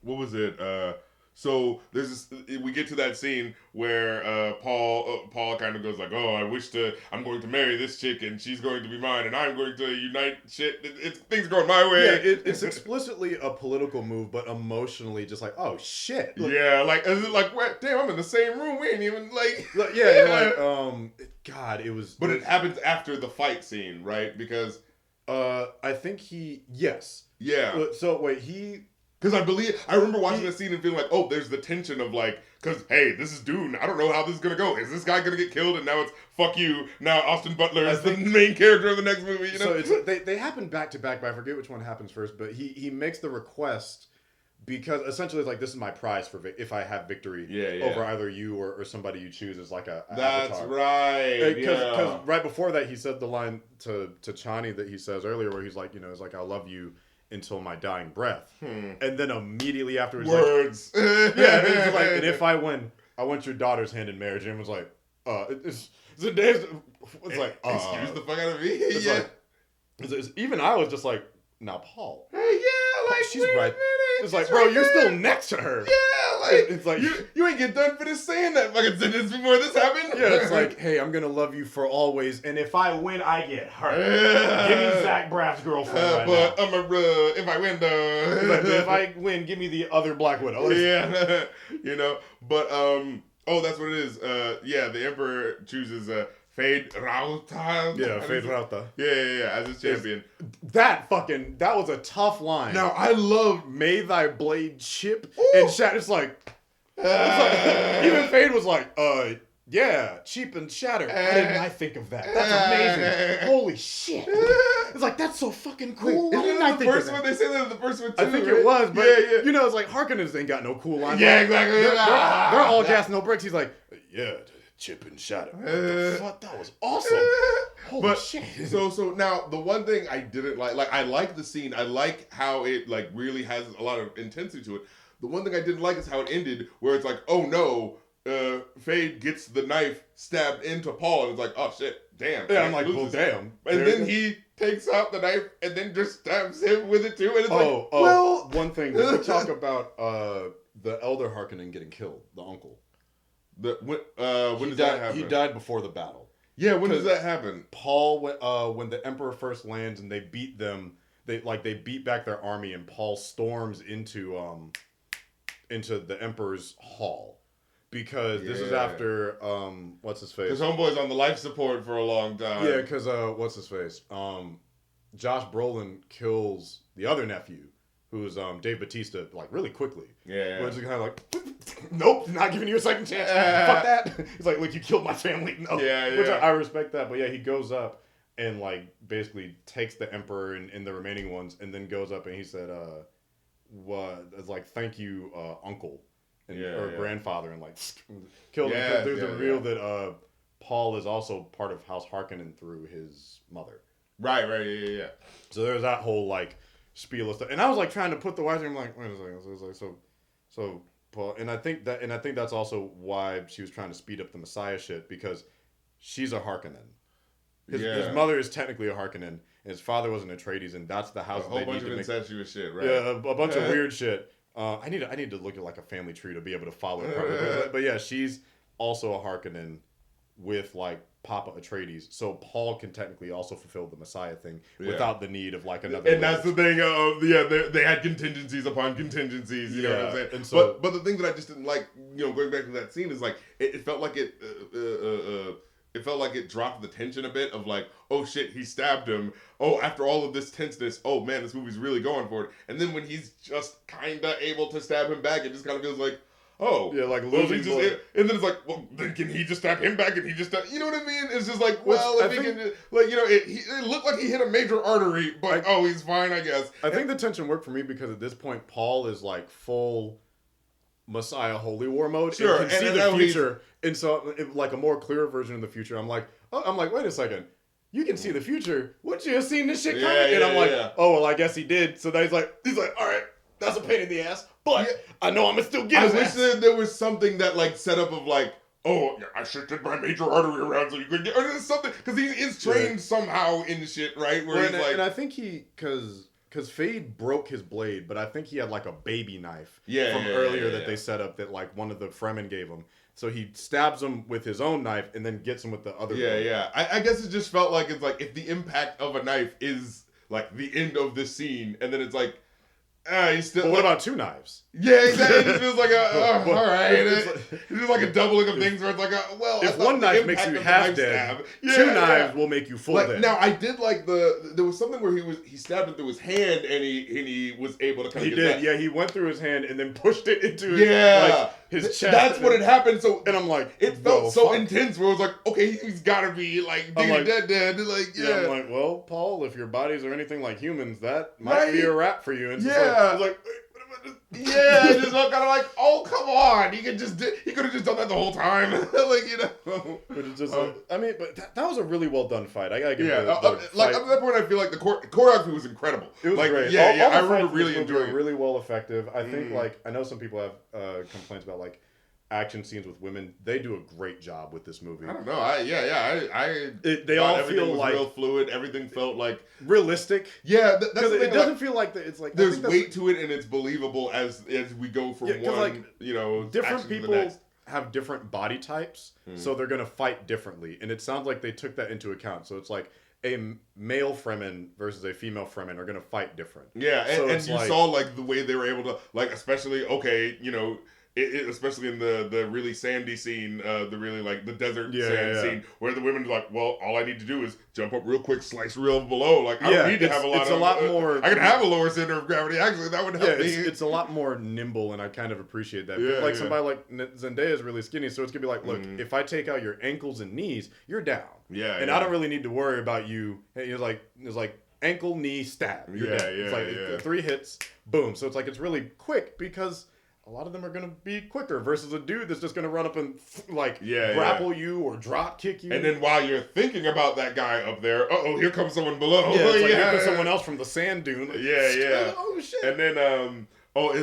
what was it? So there's we get to that scene where Paul kind of goes like, oh, I'm going to marry this chick and she's going to be mine and I'm going to unite shit. Things are going my way. Yeah, it's explicitly a political move, but emotionally just like, oh shit. Look, yeah, damn, I'm in the same room. We ain't even God, it was. But it happens after the fight scene, right? Because I think yes. Yeah. So wait, he. Because I remember watching the scene and feeling like, oh, there's the tension of like, because, hey, this is Dune. I don't know how this is going to go. Is this guy going to get killed? And now it's, fuck you. Now Austin Butler is the main character of the next movie, you know? So they happen back to back, but I forget which one happens first. But he makes the request because essentially it's like, this is my prize for if I have victory over either you or somebody you choose as like a That's avatar. right. Because right before that, he said the line to Chani that he says earlier where he's like, it's like, I'll love you until my dying breath. And then immediately afterwards, words. Like, it's like, and if I win, I want your daughter's hand in marriage. And it was like, it's like, excuse the fuck out of me. Even I was just like, now Paul. Hey, yeah, like, she's right. It's like, bro, you're still next to her. Yeah, like, it's like you ain't get done finished saying that fucking sentence before this happened. Yeah, it's like, hey, I'm gonna love you for always, and if I win, I get hurt. Give me Zach Braff's girlfriend but now. If I win, if I win, give me the other Black Widow. Yeah, But that's what it is. The Emperor chooses Fade Rauta. Yeah, Fade Rauta. Yeah, as his champion. That was a tough line. Now, I love May thy blade chip. Ooh. And Shatter's like, even Fade was like, yeah, cheap and shatter. How didn't I think of that? That's amazing. Holy shit. It's like, that's so fucking cool. Wait, isn't that the first one? They say that in the first one too, I think right? It was, but it's like Harkonnens ain't got no cool lines. Yeah, exactly. They're all gas, no bricks. He's like, yeah, chip and shatter. What the fuck? That was awesome. Holy shit. So now the one thing I didn't like I like the scene. I like how it like really has a lot of intensity to it. The one thing I didn't like is how it ended, where it's like, oh no, Fade gets the knife stabbed into Paul, and it's like, oh shit, damn. Yeah, I'm like, well, damn. And then he takes out the knife and then just stabs him with it too, and it's well, one thing. Did we talk about the Elder Harkonnen getting killed, the uncle? When does that happen? He died before the battle. Yeah, when does that happen? Paul, when the Emperor first lands and they beat them, they beat back their army, and Paul storms into the Emperor's hall. Because this is after, what's his face? Because Homeboy's on the life support for a long time. Yeah, because, what's his face? Josh Brolin kills the other nephew, who's Dave Bautista, like, really quickly. Yeah. Where it's kind of like, nope, not giving you a second chance. Fuck that. He's like, look, you killed my family. No. Yeah. Which I respect that. But yeah, he goes up and, like, basically takes the Emperor and the remaining ones, and then goes up and he said, it's like, thank you, uncle. Or grandfather, and like killed him. Because there's a reveal that Paul is also part of House Harkonnen through his mother. Right, yeah. So there's that whole like spiel of stuff, and I was like trying to put the words in. I'm like, wait a second. So it was like, so Paul, and I think that's also why she was trying to speed up the Messiah shit, because she's a Harkonnen. His mother is technically a Harkonnen, and his father was an Atreides, and that's the house. A whole bunch of incestuous shit, right? Yeah, a bunch of weird shit. I need to look at like a family tree to be able to follow it properly. But yeah, she's also a Harkonnen with like Papa Atreides, so Paul can technically also fulfill the Messiah thing without the need of like another. And that's the thing. They had contingencies upon contingencies. You know what I'm saying? And so, but the thing that I just didn't like, going back to that scene, is like it felt like it. It felt like it dropped the tension a bit of like, oh shit, he stabbed him. Oh, after all of this tenseness, oh man, this movie's really going for it. And then when he's just kinda able to stab him back, it just kind of feels like, oh. Yeah, like losing and then it's like, well, then can he just stab him back and he just stab, you know what I mean? It's just like, well, if he can, like, it looked like he hit a major artery, but he's fine, I guess. I think the tension worked for me because at this point, Paul is like full Messiah Holy War mode. Sure, and can see the future. And so, like a more clear version of the future, I'm like, wait a second. You can see the future. Wouldn't you have seen this shit coming? And I'm like, oh, well, I guess he did. So then he's like, all right, that's a pain in the ass, but I know I'm gonna still get his ass. I wish there was something that like set up of like, oh, I shifted my major artery around so you could get, or there's something, because he is trained somehow in shit, right? Where he's like, and I think because Fade broke his blade, but I think he had like a baby knife from earlier that they set up that like one of the Fremen gave him. So he stabs him with his own knife and then gets him with the other blade. Yeah. I guess it just felt like it's like if the impact of a knife is like the end of this scene, and then it's like, He's still. But what about two knives? Yeah, exactly. It just feels like all right. It's It's like a doubling of things where it's like, if one knife makes you half dead, two knives will make you full dead. Now, I did like there was something where he stabbed him through his hand and he was able to. He did. Yeah, he went through his hand and then pushed it into his chest. That's what had happened. So and I'm like, it felt so intense. Where it was like, okay, he's got to be like dead. Like I'm like, well, Paul, if your bodies are anything like humans, that might be a wrap for you. And I was like. Just kind of like, oh, come on, he could have just done that the whole time. But it's just but that was a really well done fight. I gotta give up to that point I feel like the choreography was incredible. It was great. I remember really enjoying it. Really well effective. I think I know some people have complaints about action scenes with women. They do a great job with this movie. I don't know. They all feel like real fluid. Everything felt like realistic. Yeah, that's the thing. It doesn't feel like it's like there's weight to it and it's believable as we go from one. Different people have different body types, so they're gonna fight differently, and it sounds like they took that into account. So it's like a male Fremen versus a female Fremen are gonna fight different. Yeah, and you saw like the way they were able to especially especially in the really sandy scene, the really the desert sand scene, where the women are like, well, all I need to do is jump up real quick, slice real below. Like, I don't need to have a lot more. I can have a lower center of gravity. Actually, that would help me. It's a lot more nimble, and I kind of appreciate that. Yeah, somebody like Zendaya is really skinny, so it's gonna be like, look, if I take out your ankles and knees, you're down. Yeah, and I don't really need to worry about you. It's like ankle, knee, stab. You're down. It's 3 hits, boom. So it's like it's really quick because a lot of them are going to be quicker versus a dude that's just going to run up and grapple you or drop kick you. And then while you're thinking about that guy up there, here comes someone below. Yeah, here comes someone else from the sand dune. Oh shit. And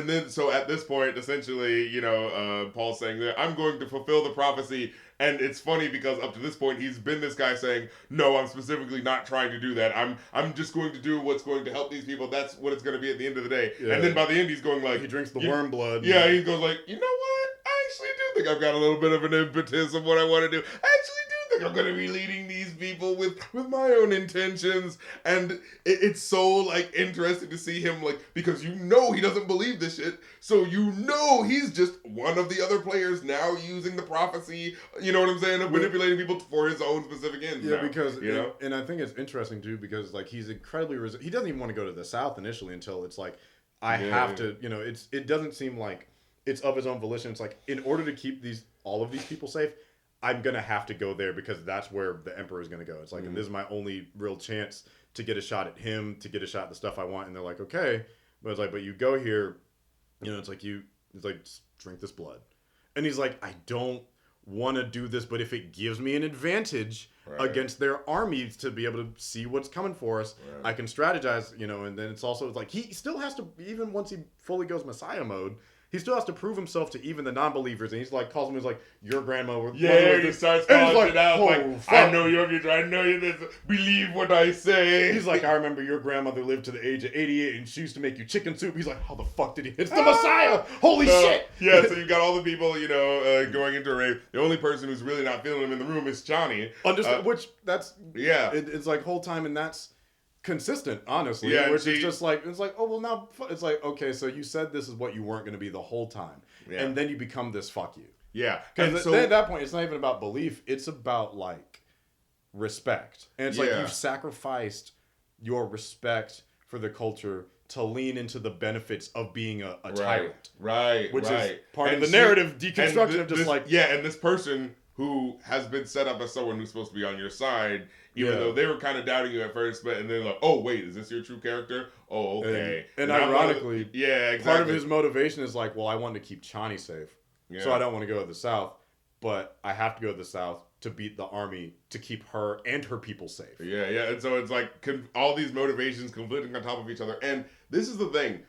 then so at this point, essentially, Paul's saying that I'm going to fulfill the prophecy. And it's funny because up to this point, he's been this guy saying, no, I'm specifically not trying to do that. I'm just going to do what's going to help these people. That's what it's going to be at the end of the day. Yeah. And then by the end, he's going like... He drinks the worm blood. Yeah, he goes like, you know what? I actually do think I've got a little bit of an impetus of what I want to do. I actually do think I'm going to be leading these people with my own intentions. And it's so interesting to see him because he doesn't believe this shit. So he's just one of the other players now using the prophecy, you know what I'm saying, of manipulating people for his own specific ends. Yeah, because and I think it's interesting too because he's incredibly he doesn't even want to go to the South initially until it's like I have to, it doesn't seem like it's of his own volition. It's like in order to keep all of these people safe, I'm gonna have to go there because that's where the Emperor is gonna go. It's like and this is my only real chance to get a shot at him, to get a shot at the stuff I want. And they're like, okay, but it's like, but you go here. It's like just drink this blood. And he's like, I don't want to do this, but if it gives me an advantage against their armies to be able to see what's coming for us, I can strategize, and then it's also like he still has to, even once he fully goes Messiah mode, he still has to prove himself to even the non-believers, and he's like calls them your grandma. He starts calling it out I know you're future. I know you believe what I say. He's like, I remember your grandmother lived to the age of 88, and she used to make you chicken soup. He's like, how the fuck did he? It's the Messiah! Holy shit! Yeah, so you've got all the people, going into a rave. The only person who's really not feeling him in the room is Chani. Which that's it's like whole time, and that's consistent, honestly. Yeah, which is just like it's like, oh well, now it's like, okay, so you said this is what you weren't going to be the whole time, and then you become this fuck you. Yeah, because at that point, it's not even about belief; it's about respect, and it's like you've sacrificed your respect for the culture to lean into the benefits of being a tyrant, which is part of the narrative deconstruction of just and this person who has been set up as someone who's supposed to be on your side, even though they were kind of doubting you at first, but and then like, oh wait, is this your true character? Oh, okay. And ironically, exactly. Part of his motivation is like, well, I want to keep Chani safe, so I don't want to go to the South, but I have to go to the South to beat the army to keep her and her people safe. Yeah, and so it's like all these motivations conflicting on top of each other, and this is the thing.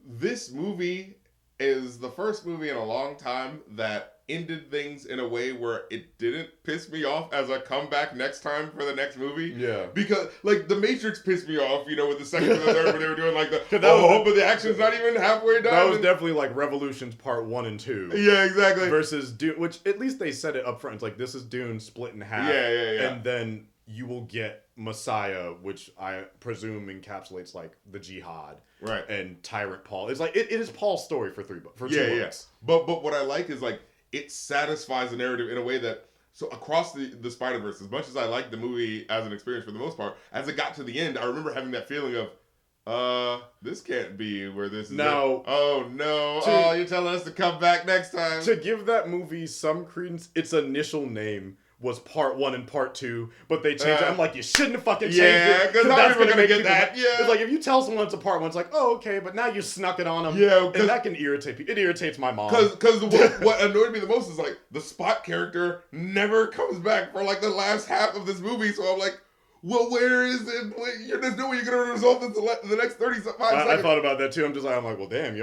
This movie is the first movie in a long time that ended things in a way where it didn't piss me off as a comeback next time for the next movie. Yeah. Because, The Matrix pissed me off, with the second and the third where they were doing but the action's not even halfway done. That was definitely Revolutions Part 1 and 2. Yeah, exactly. Versus Dune, which at least they said it up front. It's like, this is Dune split in half. Yeah. And then you will get Messiah, which I presume encapsulates like the jihad, right? And Tyrant Paul. It's like it is Paul's story for 2 books. Yes. But what I like is like it satisfies the narrative in a way that so across the Spider-Verse, as much as I like the movie as an experience for the most part, as it got to the end, I remember having that feeling of this can't be where this is. No. Oh no. You're telling us to come back next time. To give that movie some credence, its initial name was Part 1 and Part 2, but they changed it. I'm like, you shouldn't have fucking changed it. Because that's going to get that. Yeah. It's like, if you tell someone it's a Part 1, it's like, oh, okay, but now you snuck it on them. Yeah. And that can irritate people. It irritates my mom. Because what annoyed me the most is, like, the Spot character never comes back for, like, the last half of this movie, so I'm like, well, where is it? There's no way you're going to resolve this in the next 35 seconds. I thought about that too. I'm like, well, damn, you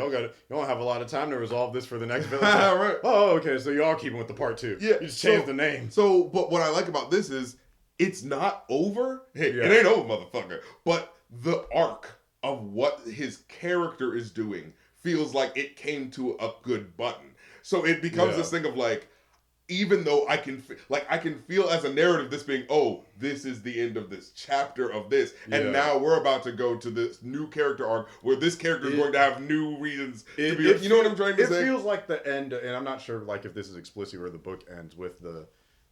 don't have a lot of time to resolve this for the next villain. Right. Oh, okay, so you are keeping with the Part 2. Yeah. You just changed the name. So, but what I like about this is, it's not over. Hey, It ain't over, motherfucker. But the arc of what his character is doing feels like it came to a good button. So it becomes this thing of like, even though I can feel as a narrative this being, oh, this is the end of this chapter of this, and now we're about to go to this new character arc where this character is going to have new reasons to be. You know what I'm trying to say? It feels like the end, and I'm not sure like if this is explicit or the book ends with the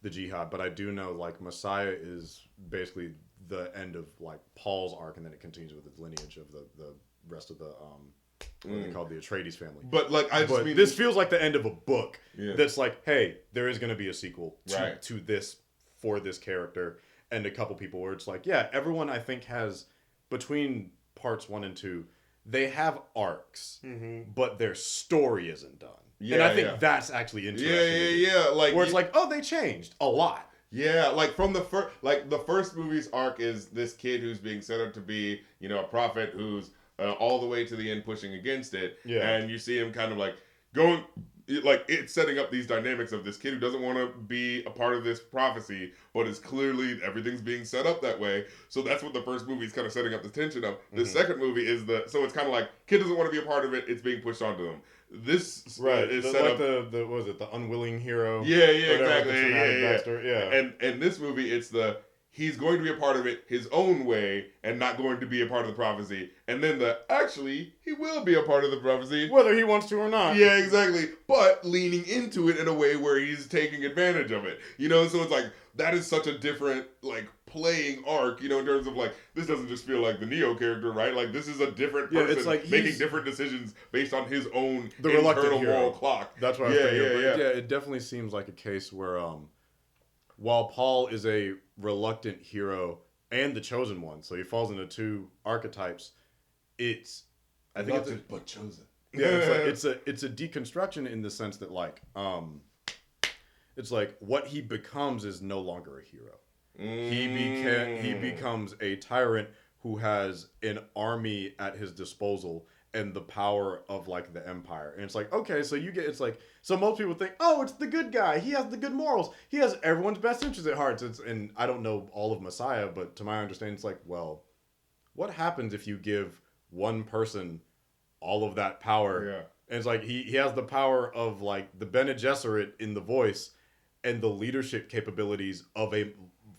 jihad, but I do know like Messiah is basically the end of like Paul's arc, and then it continues with the lineage of the rest of the what they called the Atreides family. But like, this feels like the end of a book. That's like, hey, there is going to be a sequel to this for this character, and a couple people where it's like, yeah, everyone I think has between parts 1 and 2, they have arcs, but their story isn't done. And I think that's actually interesting. Yeah. Like where it's like, oh, they changed a lot. Yeah, like from the first movie's arc is this kid who's being set up to be, a prophet who's all the way to the end pushing against it. Yeah. And you see him kind of like going, like it's setting up these dynamics of this kid who doesn't want to be a part of this prophecy, but is clearly everything's being set up that way. So that's what the first movie is kind of setting up the tension of. The second movie is so it's kind of like kid doesn't want to be a part of it. It's being pushed onto them. This is set up the what was it, the unwilling hero? Yeah, exactly. Yeah. And this movie, it's he's going to be a part of it his own way and not going to be a part of the prophecy. And then actually, he will be a part of the prophecy. Whether he wants to or not. Yeah, exactly. But leaning into it in a way where he's taking advantage of it. So it's like, that is such a different, like, playing arc, in terms of, like, this doesn't just feel like the Neo character, right? Like, this is a different person it's like making different decisions based on his own internal moral clock. That's what I was thinking. Yeah, it definitely seems like a case where, while Paul is a reluctant hero and the chosen one, so he falls into two archetypes. I think it's but chosen. Yeah, it's a deconstruction in the sense that like it's like what he becomes is no longer a hero. He becomes a tyrant who has an army at his disposal and the power of like the empire. And it's like, okay, so so most people think, oh, it's the good guy. He has the good morals. He has everyone's best interests at heart. And I don't know all of Messiah, but to my understanding, it's like, well, what happens if you give one person all of that power? Yeah. And it's like, he has the power of like the Bene Gesserit in the voice and the leadership capabilities of a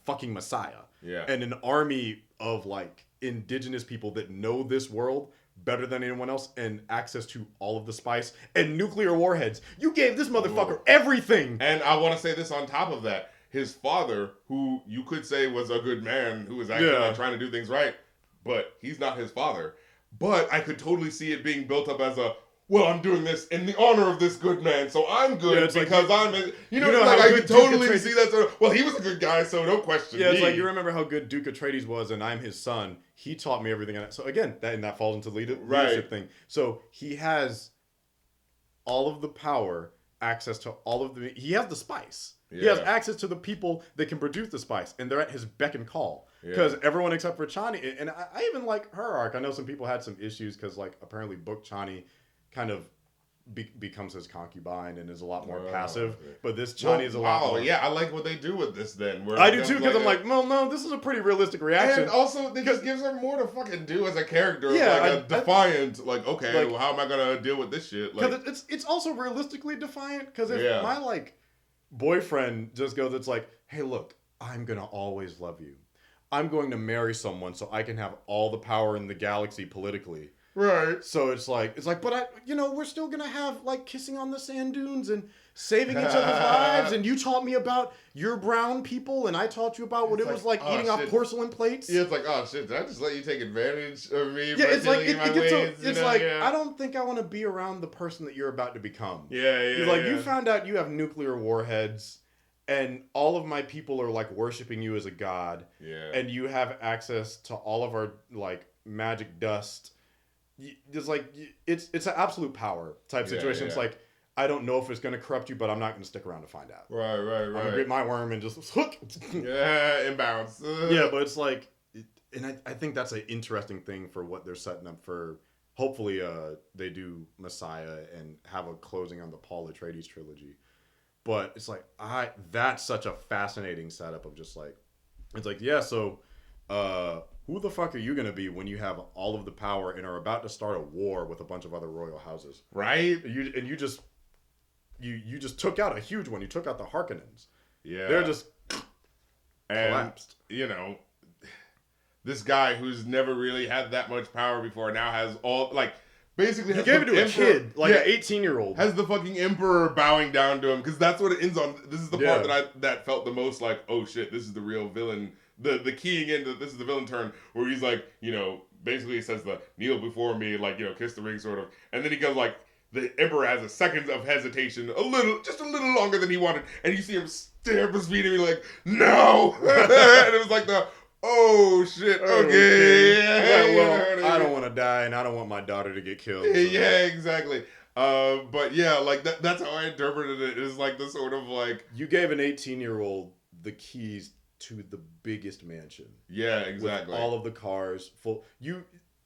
fucking Messiah. Yeah. And an army of like indigenous people that know this world better than anyone else and access to all of the spice and nuclear warheads. You gave this motherfucker everything. And I want to say this on top of that. His father, who you could say was a good man, who was actually trying to do things right, but he's not his father. But I could totally see it being built up as I'm doing this in the honor of this good man, so I'm good because like, I could totally see that. He was a good guy, so no question. Yeah, it's like, you remember how good Duke Atreides was, and I'm his son. He taught me everything. So again, that falls into the leadership thing. So he has all of the power, access to all of he has the spice. Yeah. He has access to the people that can produce the spice, and they're at his beck and call. Because everyone except for Chani, and I even like her arc. I know some people had some issues because like apparently Book Chani kind of becomes his concubine and is a lot more passive. But this Chani is a lot more. Yeah, I like what they do with this then. I do too, because I'm like, well, no, this is a pretty realistic reaction. And also, it just gives her more to fucking do as a character. Yeah, defiant, okay, well, how am I going to deal with this shit? Because it's also realistically defiant, because if my, like, boyfriend just goes, it's like, hey, look, I'm going to always love you. I'm going to marry someone so I can have all the power in the galaxy politically. Right. So it's like, but we're still gonna have like kissing on the sand dunes and saving each other's lives. And you taught me about your brown people, and I taught you about what it was like eating off porcelain plates. Yeah, it's like, oh shit, did I just let you take advantage of me? Yeah, it's like Yeah. I don't think I want to be around the person that you're about to become. Yeah. You found out you have nuclear warheads, and all of my people are like worshiping you as a god. Yeah. And you have access to all of our like magic dust. It's like it's an absolute power type situation. Yeah. It's like, I don't know if it's going to corrupt you, but I'm not going to stick around to find out. Right. I'm going to get my worm and just hook. Yeah, imbalance. Yeah, but it's like, and I think that's an interesting thing for what they're setting up for. Hopefully, they do Messiah and have a closing on the Paul Atreides trilogy. But it's like, that's such a fascinating setup of just like, it's like, yeah, so who the fuck are you going to be when you have all of the power and are about to start a war with a bunch of other royal houses? Right? You just took out a huge one. You took out the Harkonnens. Yeah. They're just collapsed. You know, this guy who's never really had that much power before now has all, like, basically he gave it to a kid, like an 18-year-old. Has the fucking emperor bowing down to him, because that's what it ends on. This is the part that felt the most like, oh shit, this is the real villain. The keying into this is the villain turn, where he's like, you know, basically he says the kneel before me, like, you know, kiss the ring sort of, and then he goes like, the emperor has a second of hesitation, just a little longer than he wanted, and you see him stare up his feet and be like, no, and it was like oh shit, okay. Yeah, well, I don't want to die, and I don't want my daughter to get killed. So. Yeah, exactly. But yeah, like that's how I interpreted it. Is like the sort of like, you gave an 18-year-old the keys to the biggest mansion. Yeah, exactly. With all of the cars full.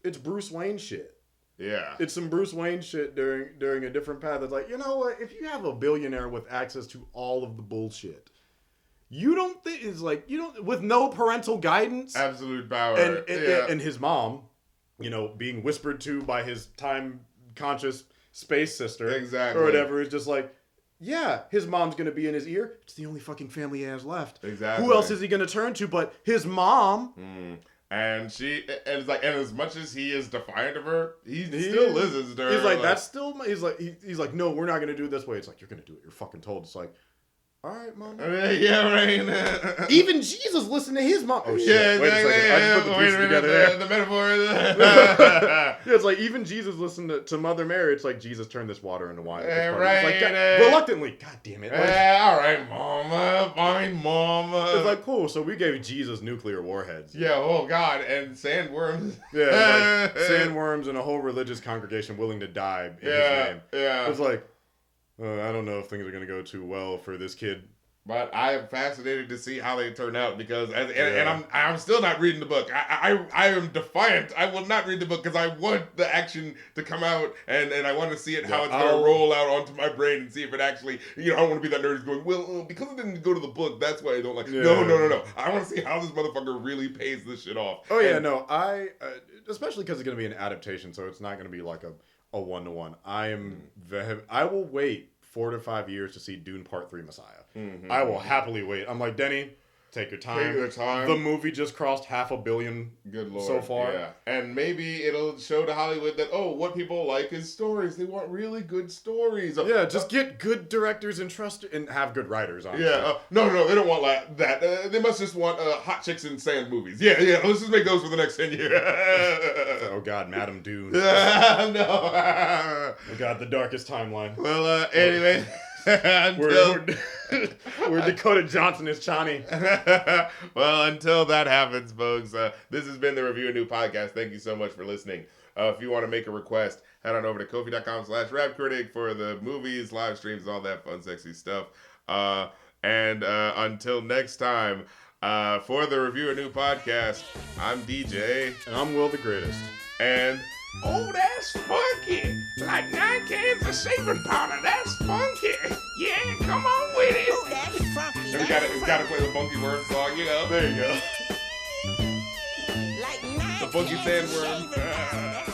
It's Bruce Wayne shit. Yeah. It's some Bruce Wayne shit during a different path. It's like, you know what? If you have a billionaire with access to all of the bullshit, you don't think it's like, with no parental guidance, absolute power, and his mom, you know, being whispered to by his time conscious space sister, exactly, or whatever, is just like, yeah, his mom's gonna be in his ear. It's the only fucking family he has left. Exactly. Who else is he gonna turn to but his mom? And it's like, and as much as he is defiant of her, he still listens to her. He's like, that's still. He's like, no, we're not gonna do it this way. It's like, you're gonna do it. You're fucking told. It's like, all right, mom. Yeah, right. Even Jesus listened to his mom. Oh shit! Yeah, exactly. Wait a second. I just put the pieces together there. The metaphor. Yeah, it's like even Jesus listened to Mother Mary. It's like Jesus turned this water into wine. Right. It's like, reluctantly. God damn it. Like, all right, mama. Fine, mama. It's like, cool. So we gave Jesus nuclear warheads. Yeah. Oh God. And sandworms. Yeah. Like sandworms and a whole religious congregation willing to die in his name. Yeah. It's like, I don't know if things are going to go too well for this kid. But I am fascinated to see how they turn out, because and I'm still not reading the book. I am defiant. I will not read the book because I want the action to come out, and I want to see it how it's going to roll out onto my brain and see if it actually, I don't want to be that nerd who's going, well, because it didn't go to the book, that's why I don't like. Yeah. No. I want to see how this motherfucker really pays this shit off. Oh yeah, no, especially because it's going to be an adaptation, so it's not going to be like a one-to-one. I will wait 4 to 5 years to see Dune Part 3 Messiah. Mm-hmm. I will happily wait. I'm like, Denny, take your time. Take your time. The movie just crossed 500 million. Good Lord. So far. Yeah. And maybe it'll show to Hollywood that, what people like is stories. They want really good stories. Yeah, just get good directors and have good writers, honestly. Yeah. No, they don't want that. They must just want hot chicks in sand movies. Yeah, let's just make those for the next 10 years. Oh God, Madam Dune. No. Oh God, the darkest timeline. Well, anyway. We're Dakota Johnson as Chani. Well, until that happens, folks, this has been the Review Anew podcast. Thank you so much for listening. If you want to make a request, head on over to Ko-fi.com/rapcritic for the movies, live streams, all that fun, sexy stuff. And until next time, for the Review Anew podcast, I'm DJ. And I'm Will the Greatest. And that's funky. Like 9 cans of shaving powder. That's funky. Yeah, come on with it. Oh, that's funky. And we gotta play the Funky Worm song, There you go. Like 9 the Funky cans of Sandworm. shaving powder.